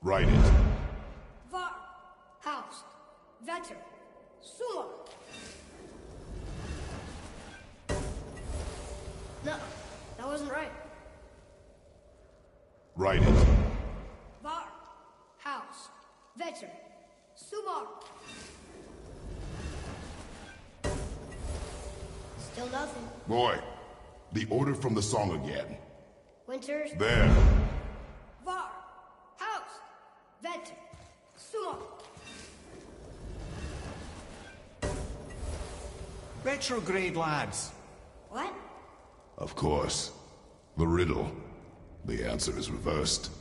S5: Write it.
S6: Var, Haust, Vetter, Suma. No, that wasn't right.
S5: Write it.
S6: Var, Haust, Vetter, Suma. Still nothing.
S5: Boy, the order from the song again.
S6: Winters.
S5: There.
S6: Var, Haust, Vetter, Suma.
S1: Retrograde, lads.
S6: What?
S5: Of course. The riddle. The answer is reversed.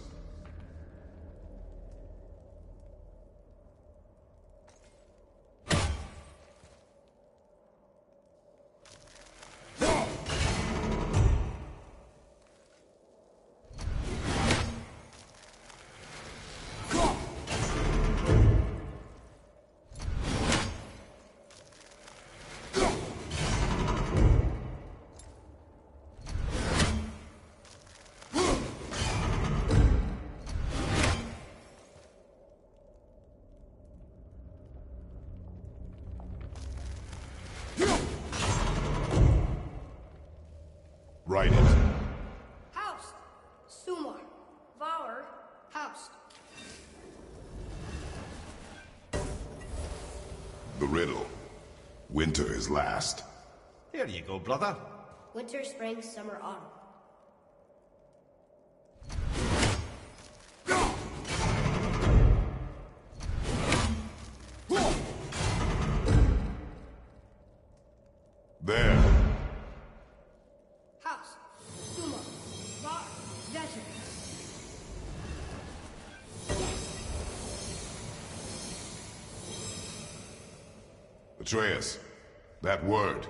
S5: Write it.
S6: Haust, Sumar, Vauer, Haust.
S5: The riddle. Winter is last.
S1: There you go, brother.
S6: Winter, spring, summer, autumn.
S5: There.
S6: Haust, Sumar, Var, Vetter.
S5: Atreus, that word.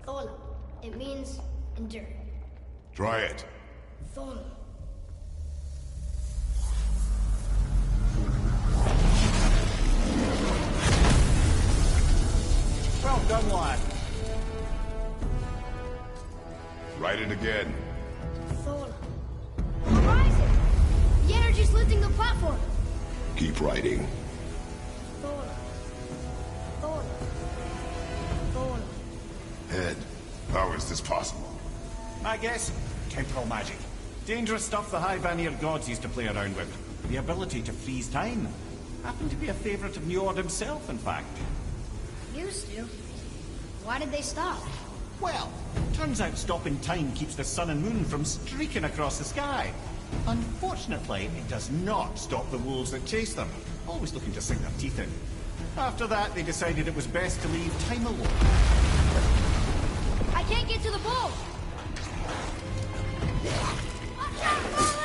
S6: Thola. It means endure.
S5: Try it.
S6: Thola.
S1: Well done, lad.
S5: Write it again.
S6: Thola. Horizon! The energy's lifting the platform.
S5: Keep writing.
S6: Thola. Thola. Thola.
S5: Head, how is this possible?
S1: My guess? Temporal magic. Dangerous stuff the High Vanir gods used to play around with. The ability to freeze time. Happened to be a favorite of Njord himself, in fact.
S6: Used to. Why did they stop?
S1: Well, turns out stopping time keeps the sun and moon from streaking across the sky. Unfortunately, it does not stop the wolves that chase them, always looking to sink their teeth in. After that, they decided it was best to leave time alone.
S6: I can't get to the bull! Watch out, Fuller!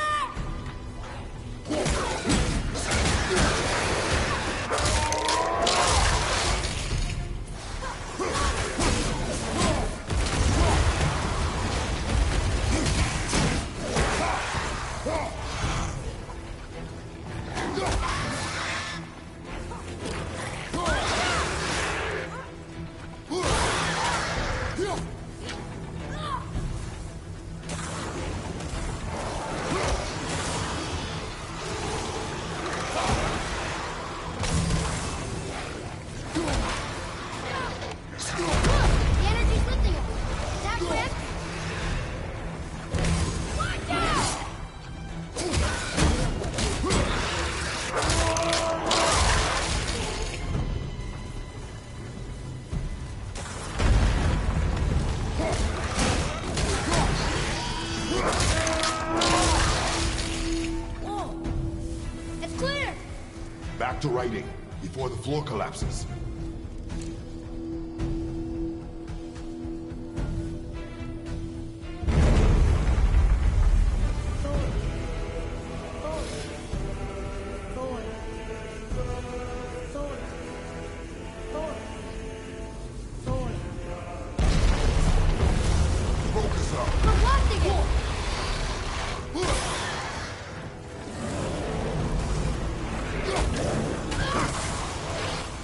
S5: back to writing, before the floor collapses.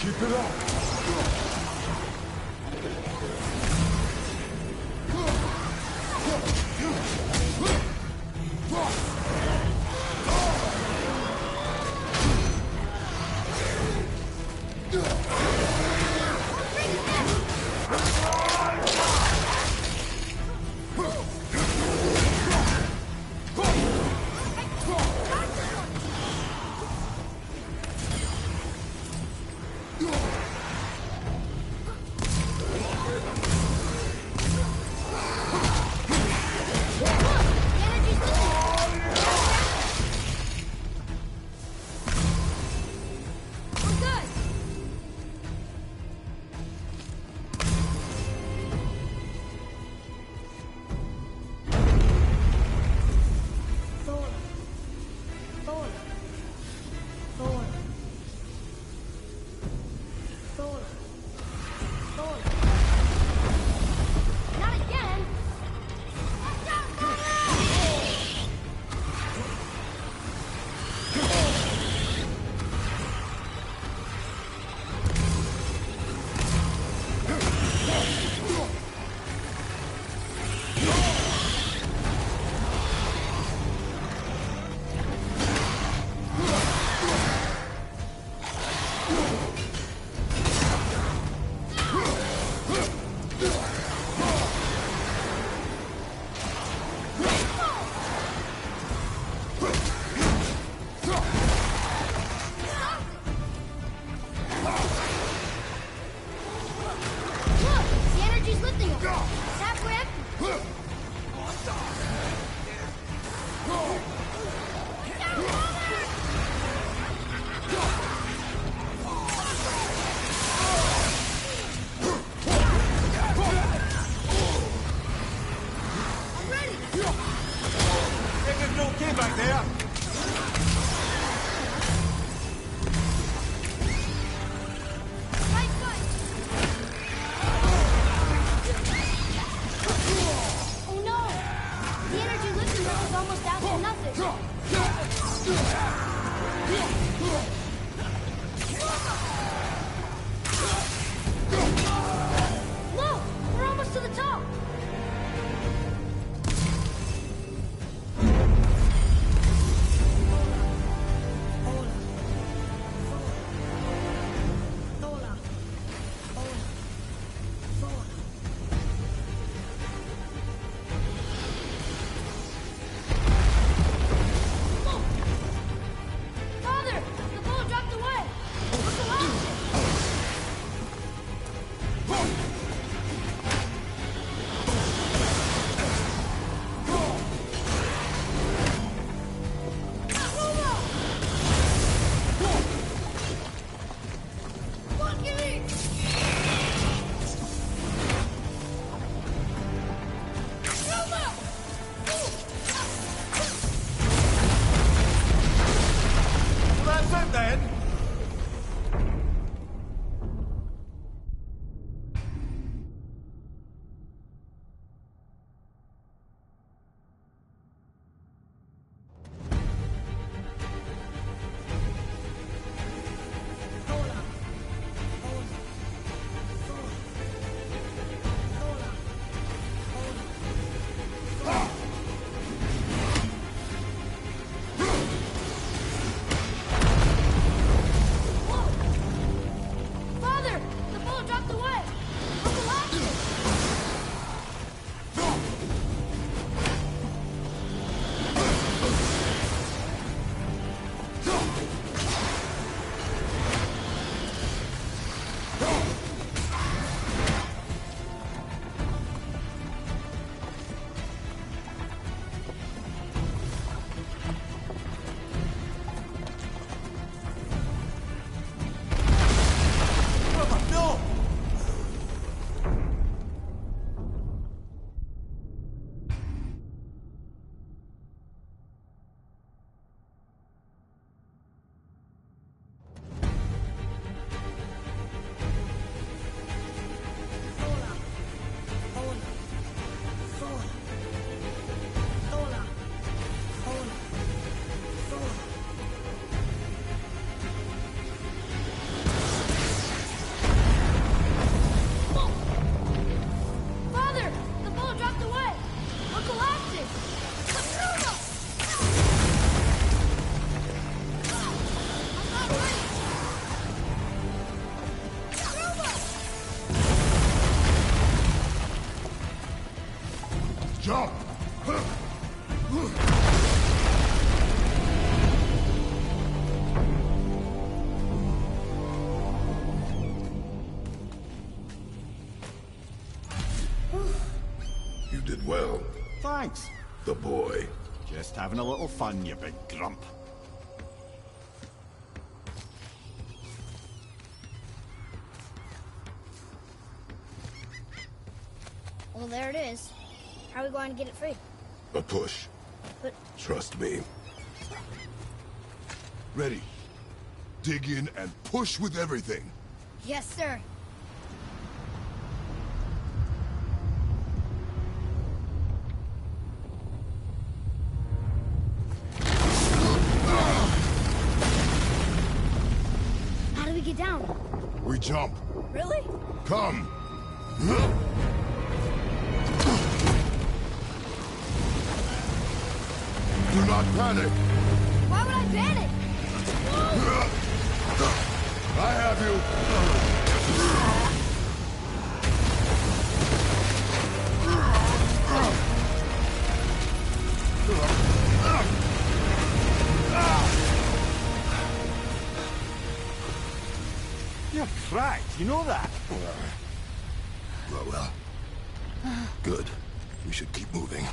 S5: Keep it up!
S6: Father! The
S5: You did well.
S1: Thanks.
S5: The boy.
S1: Just having a little fun, you big grump.
S6: Well, there it is. How are we going to get it free?
S5: A push.
S6: But...
S5: Trust me. Ready. Dig in and push with everything.
S6: Yes, sir. How do we get down?
S5: We jump.
S6: Really?
S5: Come. Do not panic.
S6: Why would I panic?
S5: I have you.
S1: You're cracked, you know that?
S5: Well. Good. We should keep moving.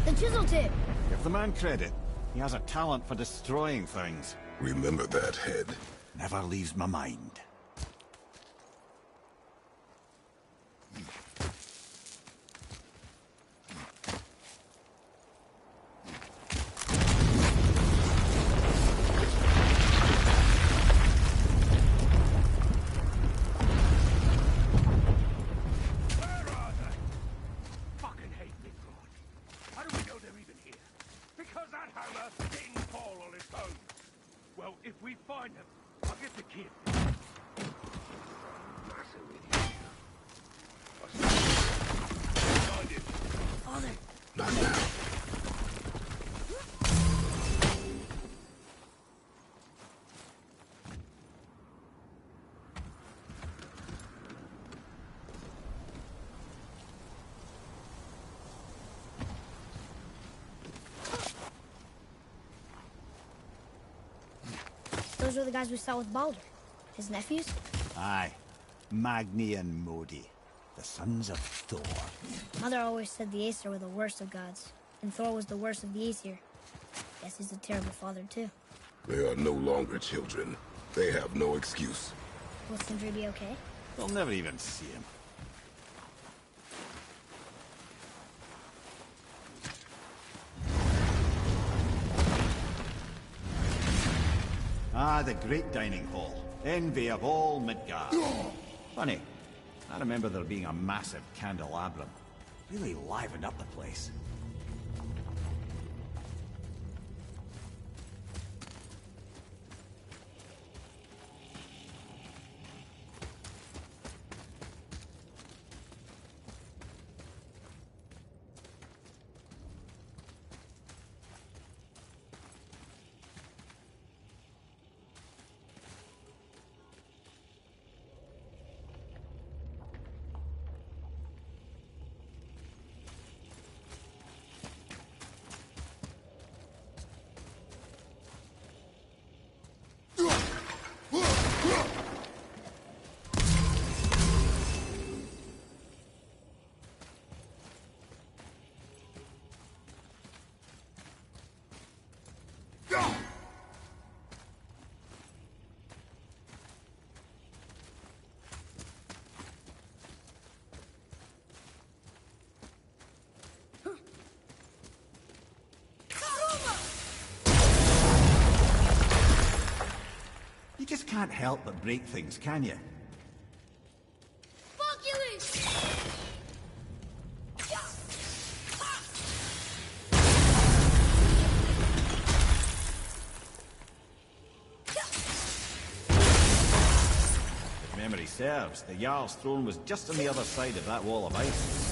S6: The chisel tip.
S1: Give the man credit. He has a talent for destroying things.
S5: Remember that, Head.
S1: Never leaves my mind.
S6: Those are the guys we saw with Baldur. His nephews?
S1: Aye. Magni and Modi. The sons of Thor.
S6: Mother always said the Aesir were the worst of gods, and Thor was the worst of the Aesir. Guess he's a terrible father, too.
S5: They are no longer children. They have no excuse.
S6: Will Sindri be okay?
S1: We'll never even see him. Ah, the great dining hall. Envy of all Midgard. Funny, I remember there being a massive candelabrum. Really livened up the place. You just can't help but break things, can you? If memory serves. The Jarl's throne was just on the other side of that wall of ice.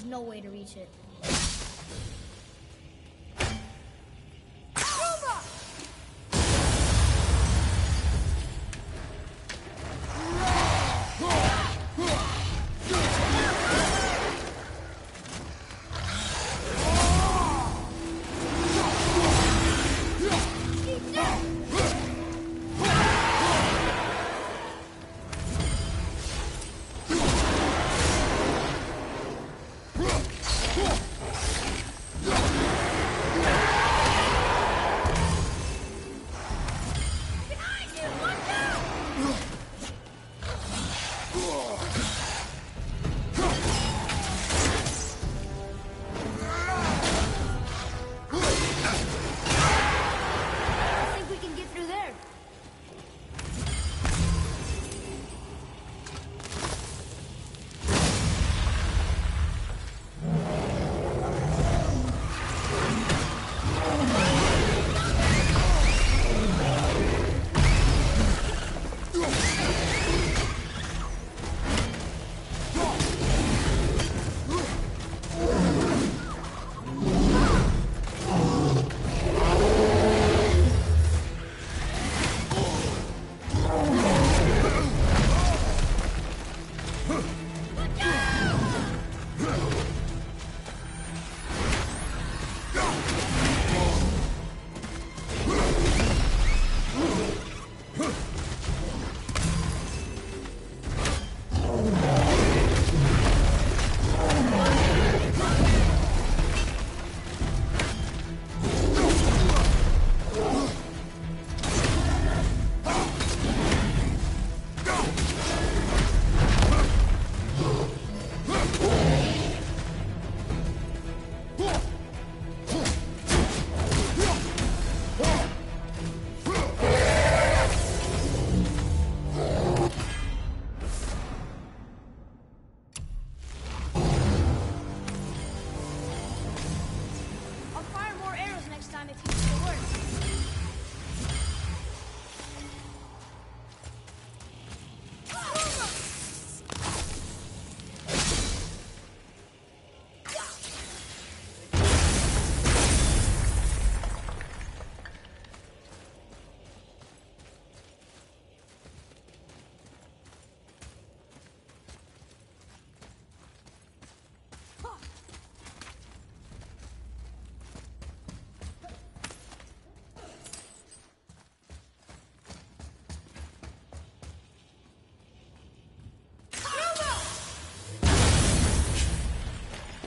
S6: No way to reach it.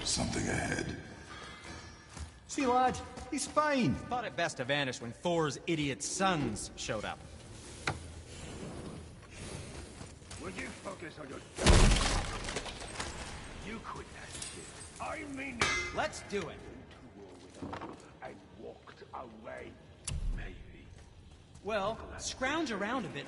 S5: Something ahead.
S1: See, lad, he's fine.
S9: Thought it best to vanish when Thor's idiot sons showed up.
S8: Would
S12: focus on your... You quit that shit. I mean it.
S9: Let's do it.
S12: To war with them and walked away. Maybe.
S9: Well, scrounge around a bit.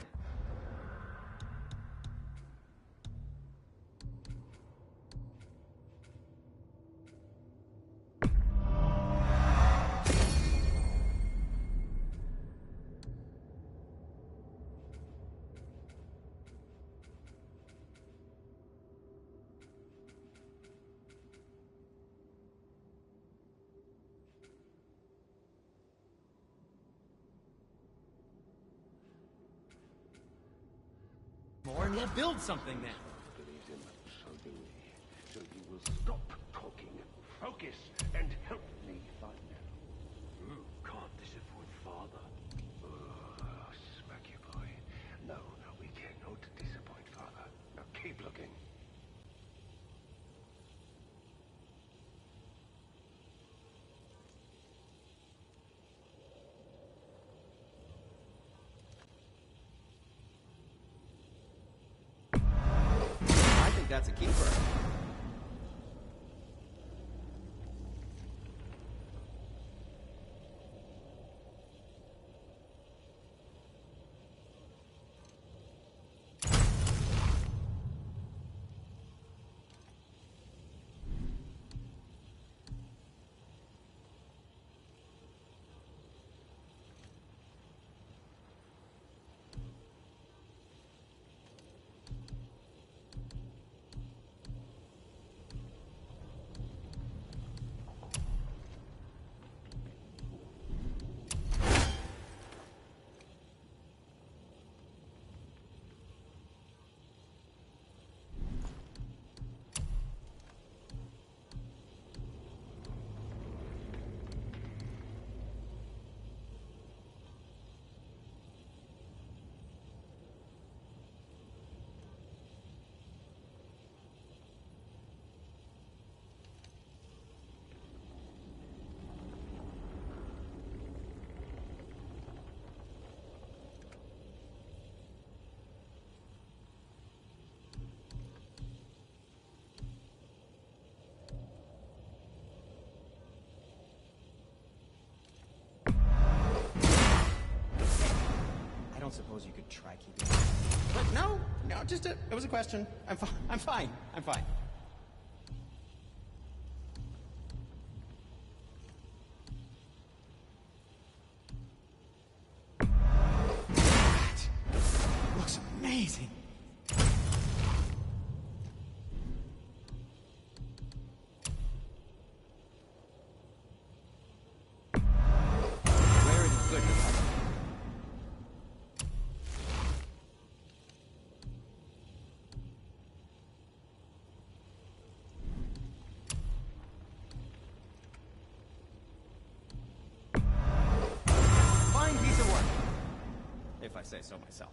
S9: More and we'll build something then.
S12: Believe him, so do we. So you will stop talking, focus, and help me find her. You can't disappoint Father. Oh, smack you, boy. No, we cannot disappoint Father. Now keep looking.
S9: I think that's a keeper. I don't suppose you could try keeping it. But no, it was a question. I'm fine. That looks amazing. Where is good enough? If I say so myself.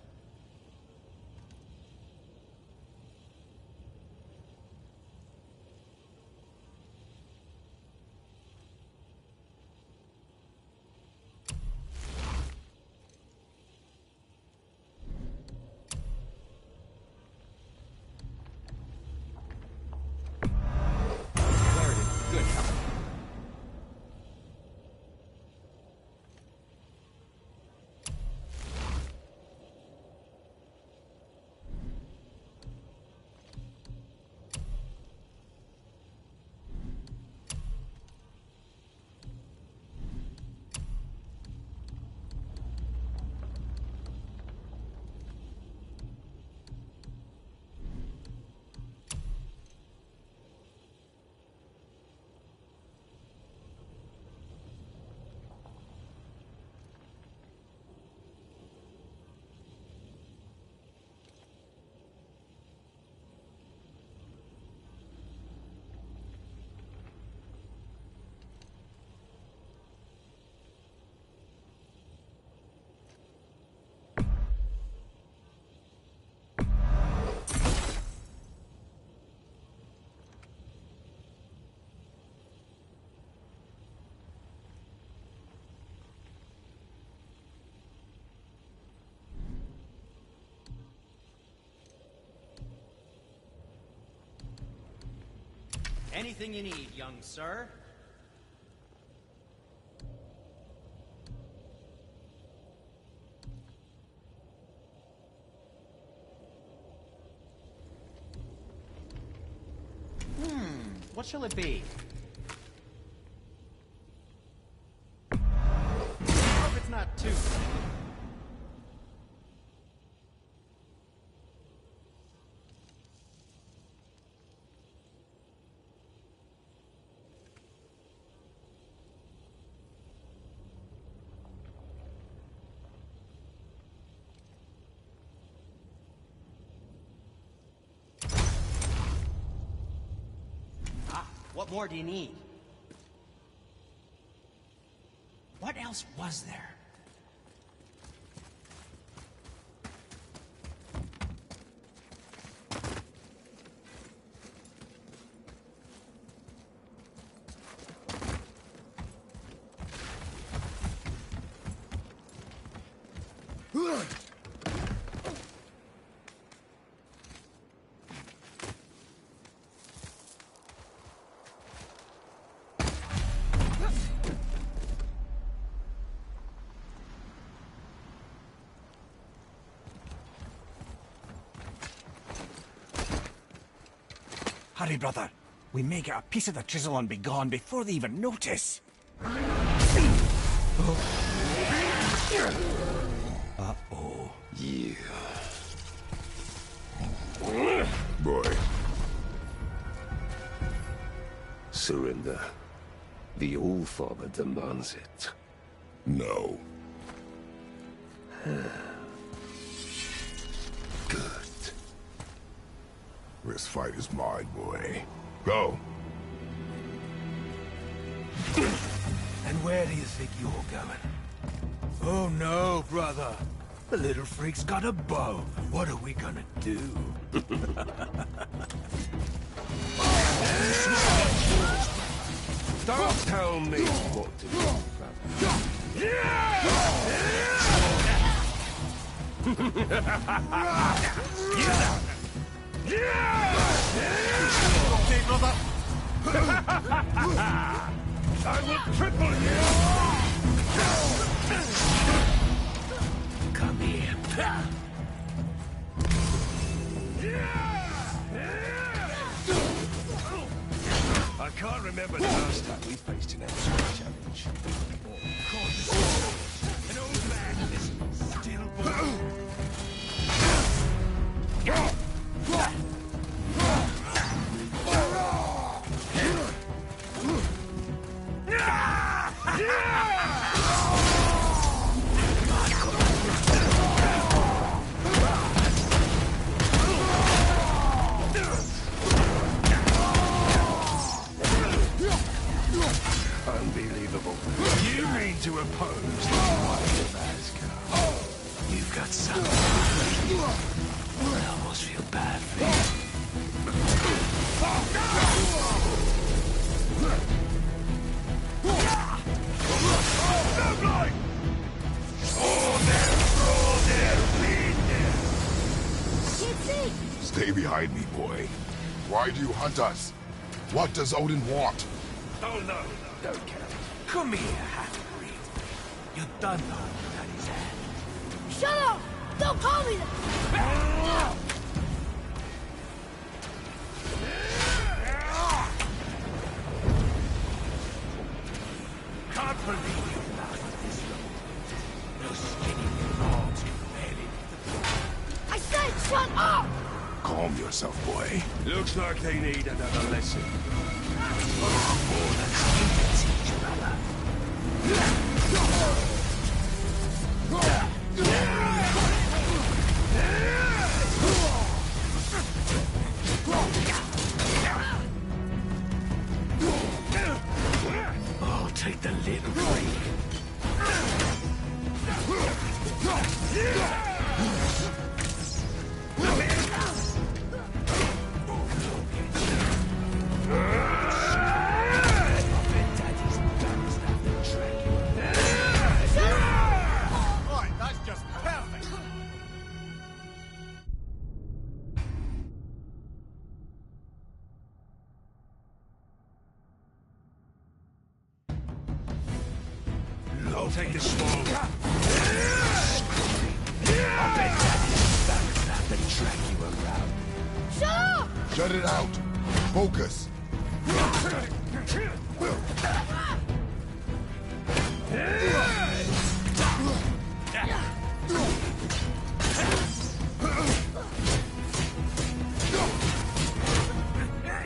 S9: Clarity, good help. Anything you need, young sir. What shall it be? Hope it's not too... What more do you need? What else was there?
S1: Hurry, brother. We may get a piece of the chisel and be gone before they even notice. Uh-oh.
S2: Yeah.
S5: Boy.
S2: Surrender. The All-Father demands it.
S5: No.
S2: Good.
S5: This fight is mine, boy. Go.
S4: And where do you think you're going? Oh no, brother. The little freak's got a bow. What are we gonna do?
S2: Don't tell me what to do,
S1: Okay, brother.
S2: I will triple you!
S4: Come here.
S2: I can't remember the last time we faced an actual challenge. An old man is still born. Unbelievable. You mean to oppose the might of Asgard?
S4: You've got something. I almost feel bad for you.
S5: Stay behind me, boy. Why do you hunt us? What does Odin want?
S2: Oh no, don't care.
S4: Come here, half-breed. You done nothing at his hand.
S7: Shut up! Don't call me that!
S4: Can't believe you lasted this long. Those skinny dogs can barely leave the floor.
S7: I said shut up!
S5: Calm yourself, boy.
S2: Looks like they need another lesson.
S4: More than you can teach, brother. I'll take the little freak.
S1: Right, that's just perfect.
S2: I'll take the small one. I bet Daddy's back and drag you around.
S7: Shut up!
S5: Shut it out! Focus!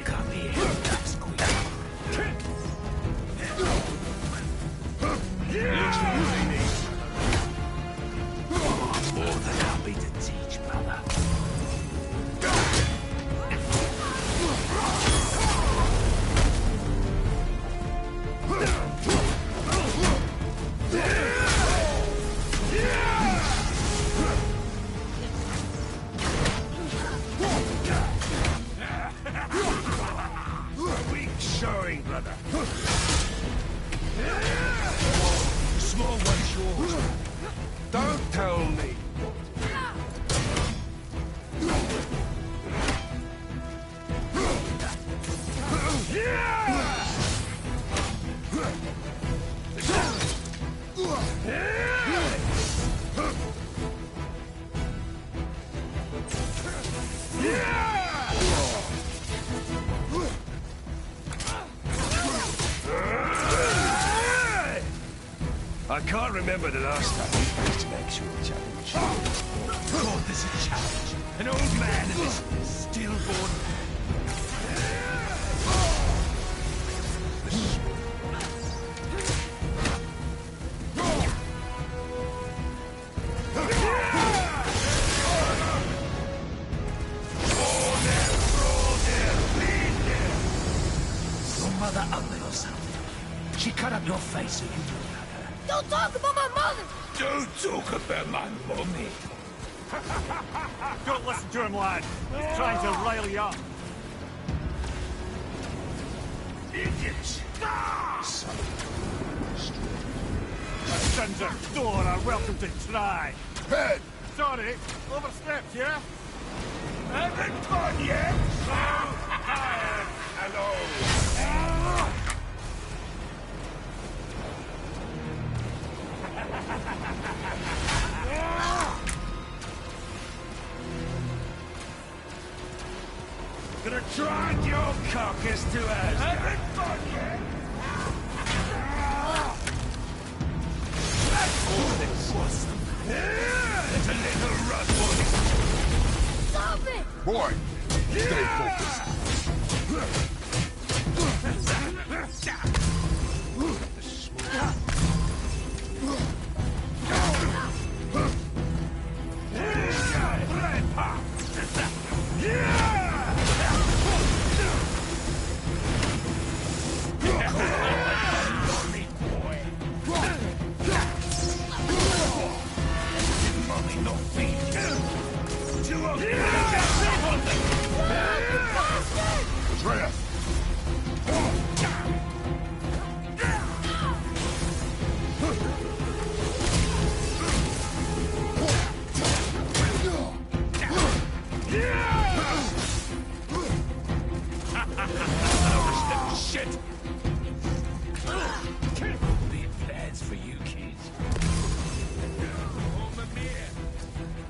S2: Come here, Squeak. Looks like they need more than happy to teach, brother. Weak showing, brother. The small one's yours. Don't tell me. I can't remember the last time we faced an actual challenge. God, there's a challenge. An old man and his stillborn. Your mother ugly or something. She cut up your face so you don't have her.
S7: Don't talk about my mother!
S2: Don't talk about my mommy.
S1: Don't listen to him, lad. He's trying to rile you up.
S2: Idiots.
S1: My sons of Thor are welcome to try.
S5: Head!
S1: Sorry, overstepped, yeah?
S2: Haven't gone yet. Hello. Gonna drag your carcass to us. Haven't gone yet. That's all this was. There's a little run for you.
S7: Stop it!
S5: Boy, stay focused. Atreus!
S2: Shit! Big plans for you kids. Oh, Mimir!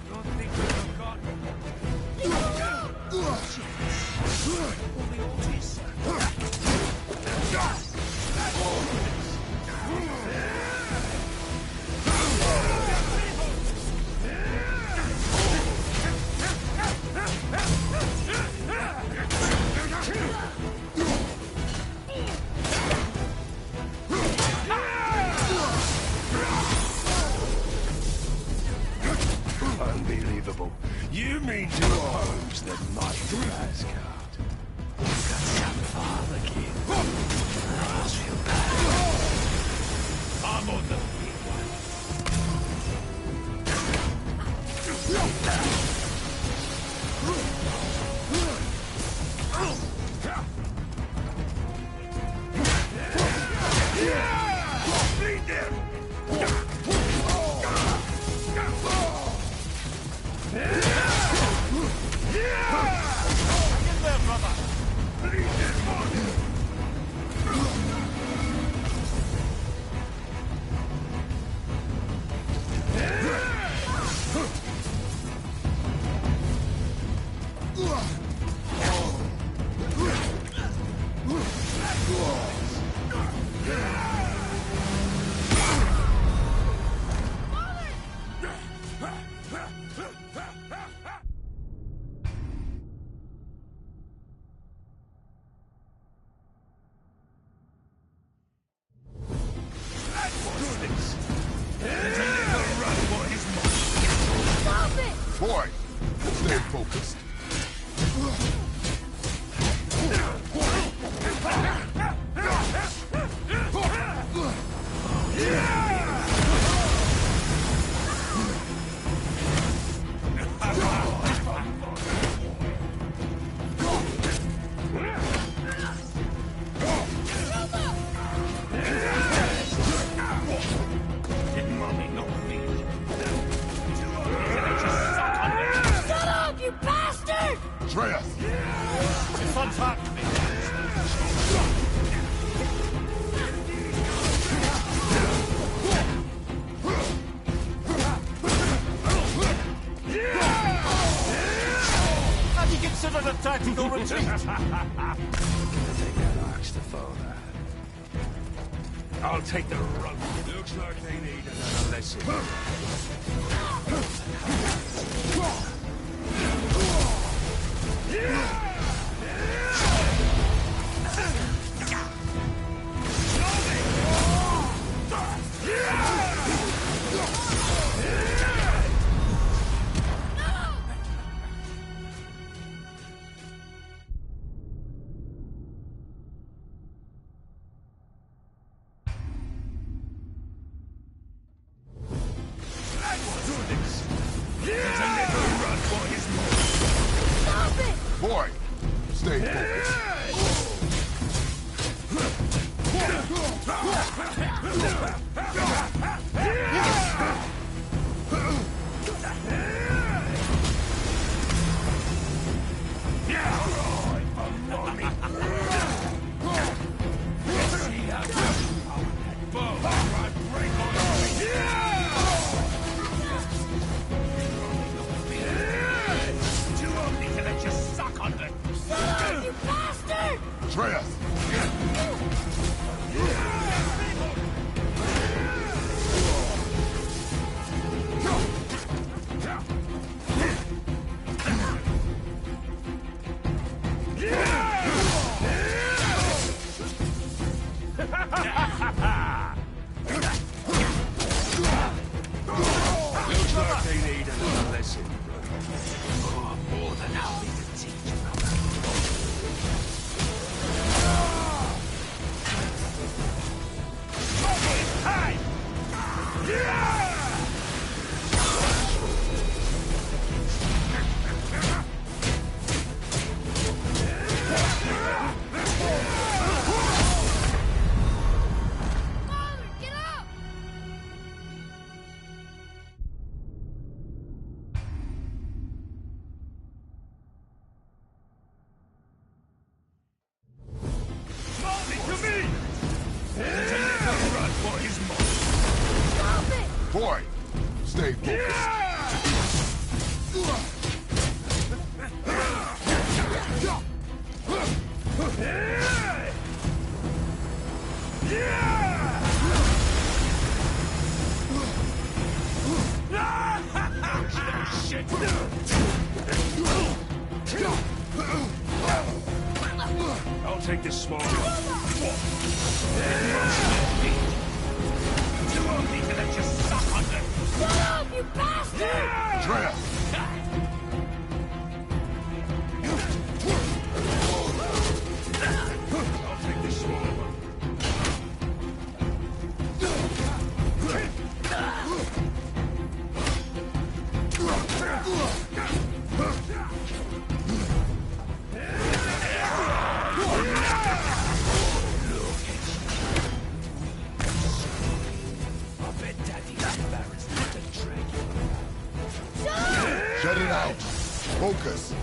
S2: Don't think we forgot. Unbelievable. You mean to oppose the might of Asgard?
S1: son's heart. Have you considered a tactical retreat?
S2: Take that axe to father. I'll take the rope. Looks like they need another lesson.
S5: Boy, stay focused. Atreus!
S2: Looks like they need another lesson. Oh, more than happy to teach, brother.
S5: Boy, stay focused.
S2: I'll take this small.
S7: Shut up, you bastard!
S5: Atreus!
S2: I'll take this small one.
S5: Shut it out. Focus.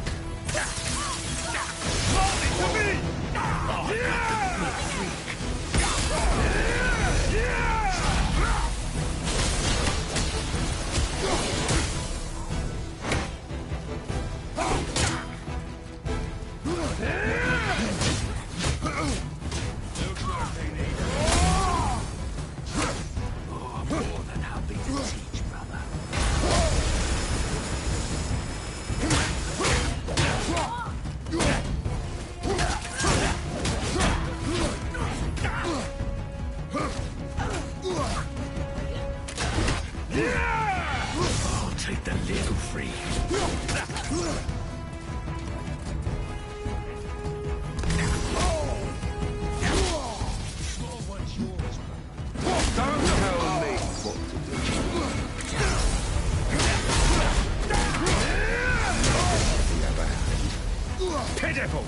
S2: More than happy to teach, brother. I'll take the little freak. Small one's yours, brother. Don't tell me what to do. Pitiful!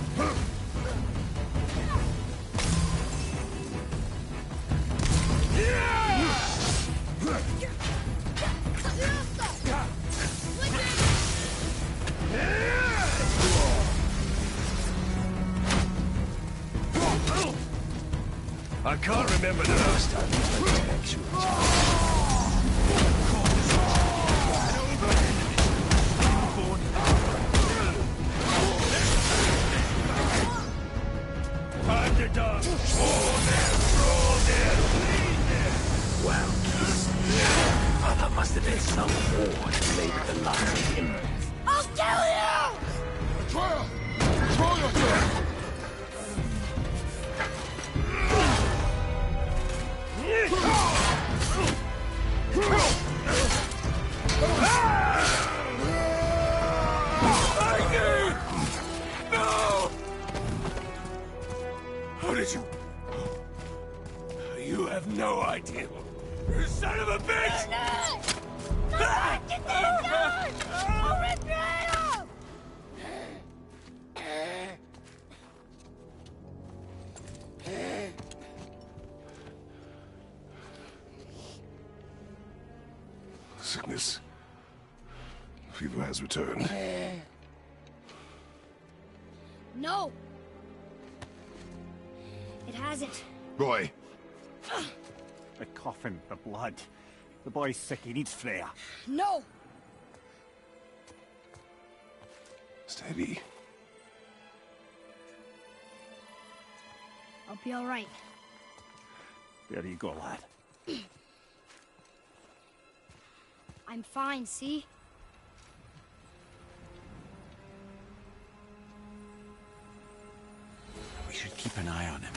S2: I can't remember the last time you played an actual challenge. Time to dance! Fall there, roll there, bleed there!
S12: Wow, Father must have been some war to play with the likes of him.
S7: I'll kill you!
S11: Atreya! Control yourself!
S2: No! How did you... You have no idea. You son of a bitch!
S5: Sickness. Fever has returned.
S6: No! It hasn't.
S5: Roy!
S1: The coffin, the blood. The boy's sick, he needs Freya.
S6: No!
S5: Steady.
S6: I'll be alright.
S1: There you go, lad.
S6: I'm fine, see?
S1: We should keep an eye on him.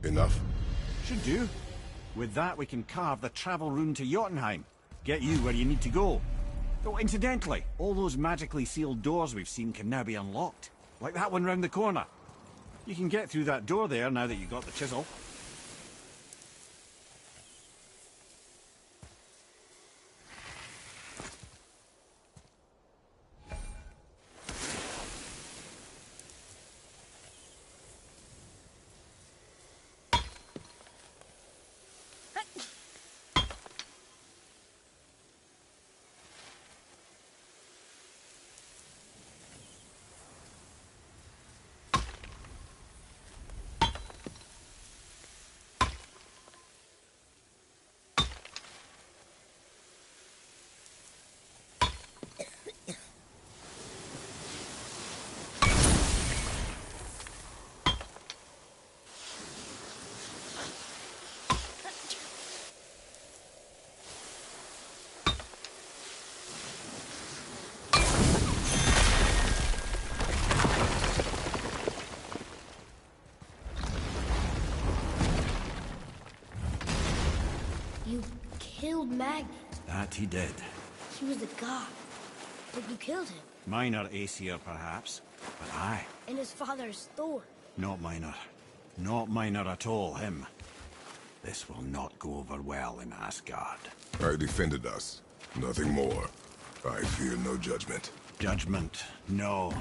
S5: Enough?
S1: Should do. With that, we can carve the travel rune to Jotunheim. Get you where you need to go. Oh, incidentally, all those magically sealed doors we've seen can now be unlocked. Like that one round the corner. You can get through that door there now that you've got the chisel.
S6: You killed Magnus.
S1: That he did.
S6: He was a god. But you killed him.
S1: Minor Aesir, perhaps. But I.
S6: And his father's Thor.
S1: Not minor. Not minor at all, him. This will not go over well in Asgard.
S5: I defended us. Nothing more. I fear no judgment.
S1: Judgment, no.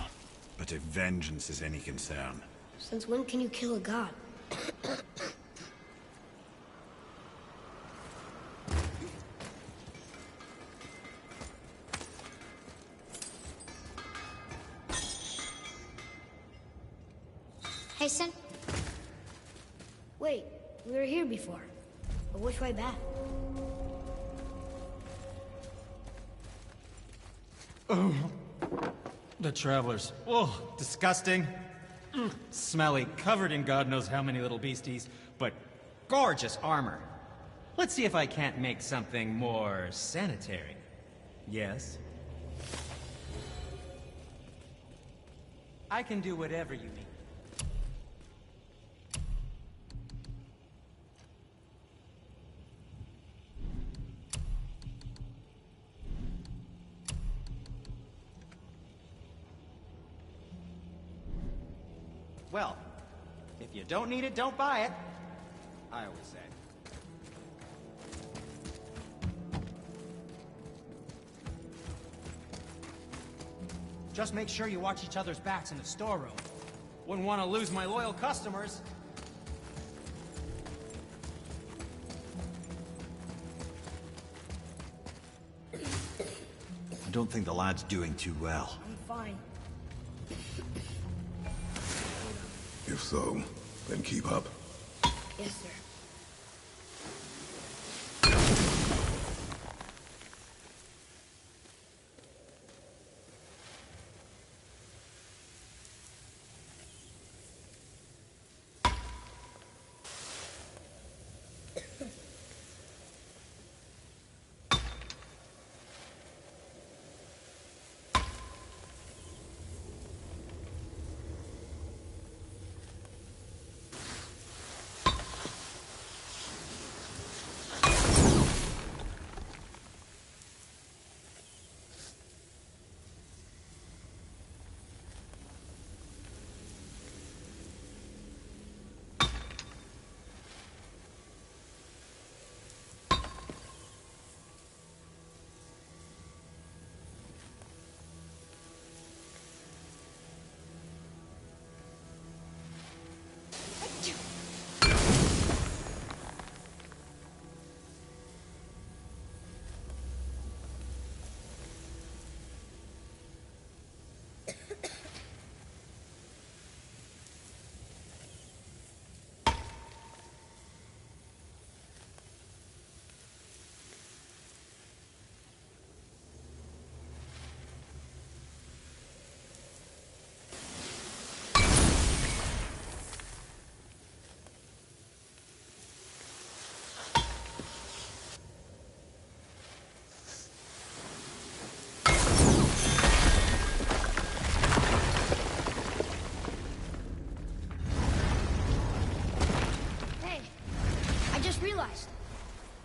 S1: But if vengeance is any concern...
S6: Since when can you kill a god?
S7: Hasten?
S6: Wait, we were here before. But which way back?
S9: Oh, the travelers. Oh, disgusting. Smelly, covered in God knows how many little beasties, but gorgeous armor. Let's see if I can't make something more sanitary. Yes? I can do whatever you need. Well, if you don't need it, don't buy it. I always say. Just make sure you watch each other's backs in the storeroom. Wouldn't want to lose my loyal customers.
S1: I don't think the lad's doing too well.
S6: I'm fine.
S5: If so, then keep up.
S6: Yes, sir.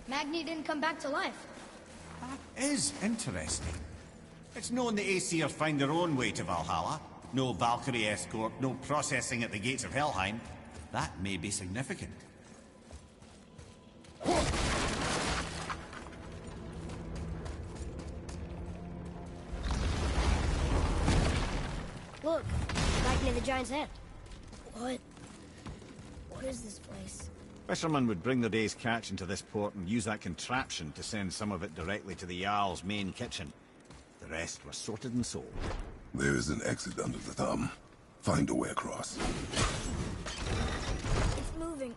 S6: Magni didn't come back to life.
S1: That is interesting. It's known the Aesir find their own way to Valhalla. No Valkyrie escort, no processing at the gates of Helheim. That may be significant.
S6: Look, right near the giant's head. What is this place?
S1: Fishermen would bring their day's catch into this port and use that contraption to send some of it directly to the Jarl's main kitchen. The rest was sorted and sold.
S5: There is an exit under the thumb. Find a way across.
S6: It's moving.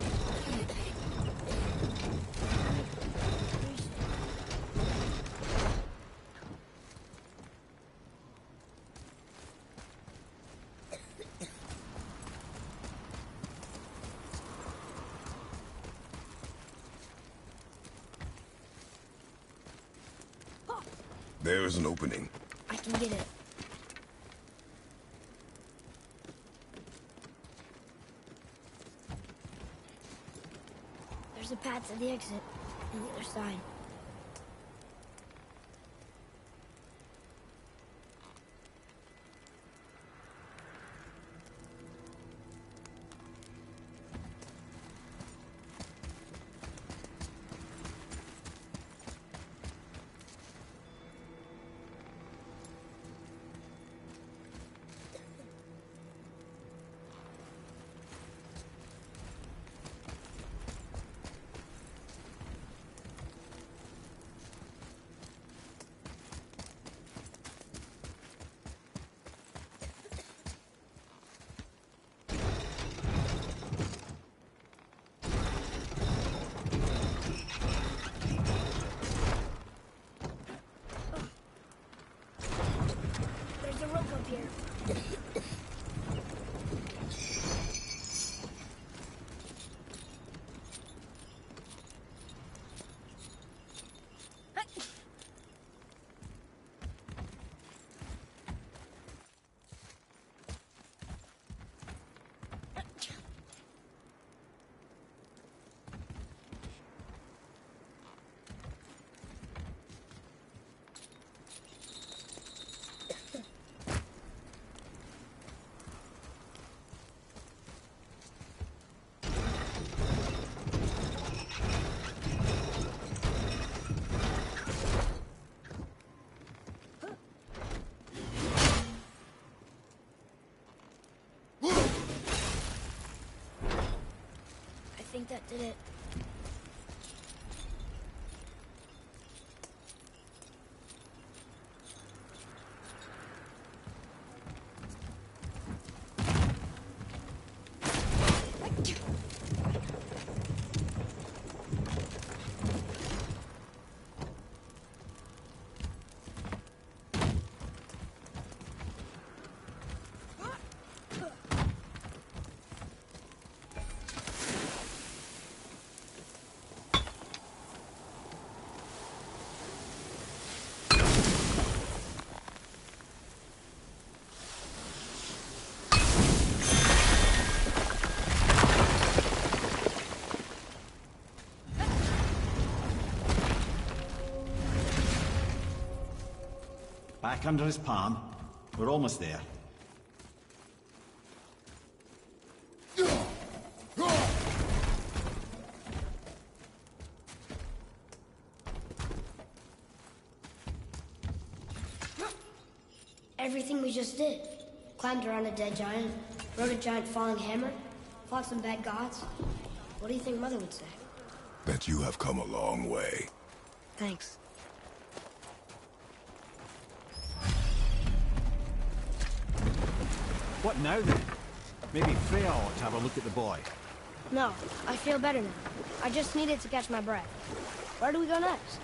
S5: There is an opening.
S6: I can get it. There's a path to the exit on the other side. There's a rope up here. think that did it.
S1: Back under his palm. We're almost there.
S6: Everything we just did. Climbed around a dead giant, rode a giant falling hammer, fought some bad gods. What do you think Mother would say?
S5: That you have come a long way.
S6: Thanks.
S1: What now then? Maybe Freya ought to have a look at the boy.
S6: No, I feel better now. I just needed to catch my breath. Where do we go next?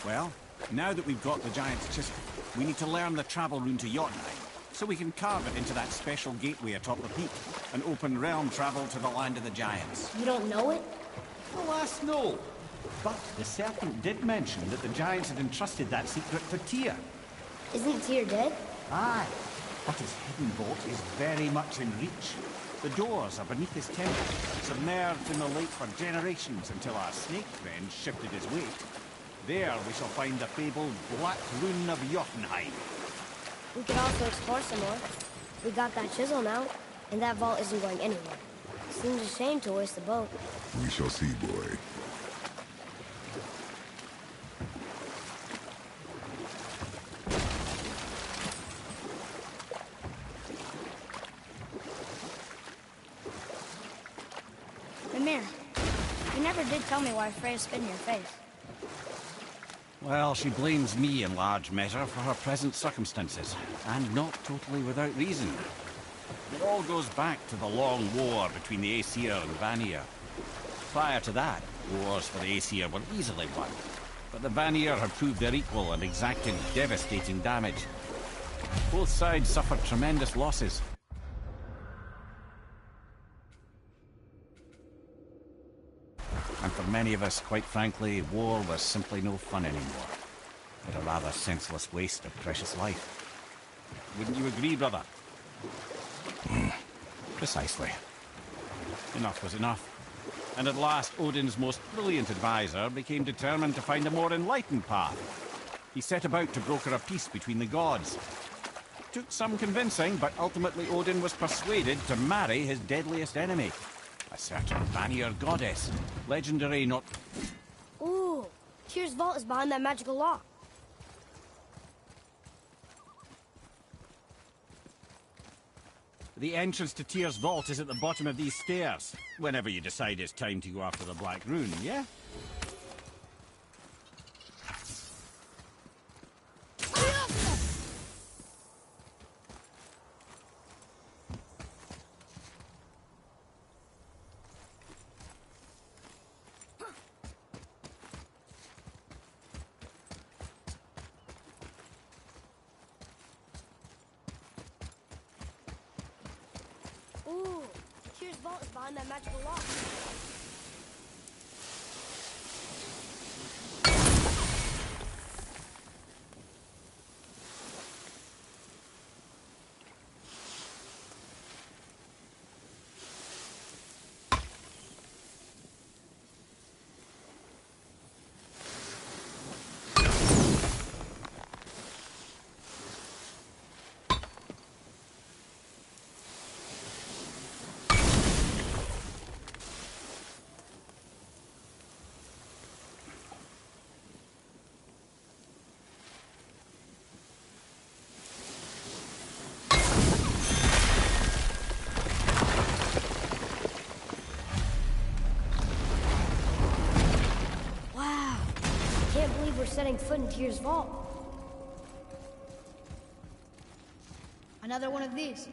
S1: Well, now that we've got the giant's chisel, we need to learn the travel rune to Jotunheim, so we can carve it into that special gateway atop the peak, and open realm travel to the land of the giants.
S6: You don't know it?
S1: Alas, no. But the serpent did mention that the giants had entrusted that secret to Tyr.
S6: Isn't Tyr dead?
S1: Aye. But his hidden vault is very much in reach. The doors are beneath his temple, submerged in the lake for generations until our snake friend shifted his weight. There we shall find the fabled Black Rune of Jotunheim.
S6: We could also explore some more. We got that chisel now, and that vault isn't going anywhere. Seems a shame to waste the boat.
S5: We shall see, boy.
S6: Mimir, you never did tell me why Freya spit in your face.
S1: Well, she blames me in large measure for her present circumstances, and not totally without reason. It all goes back to the long war between the Aesir and Vanir. Prior to that, wars for the Aesir were easily won, but the Vanir had proved their equal and exacted devastating damage. Both sides suffered tremendous losses. And for many of us, quite frankly, war was simply no fun anymore. But a rather senseless waste of precious life. Wouldn't you agree, brother? Precisely. Enough was enough. And at last, Odin's most brilliant advisor became determined to find a more enlightened path. He set about to broker a peace between the gods. Took some convincing, but ultimately Odin was persuaded to marry his deadliest enemy. A certain Vanir goddess. Legendary, not...
S6: Ooh, Tyr's vault is behind that magical lock.
S1: The entrance to Tyr's vault is at the bottom of these stairs. Whenever you decide it's time to go after the Black Rune, yeah?
S6: Ooh, Tyr's vault is behind that magical lock. believe we're setting foot in Tyr's vault.
S7: Another one of these.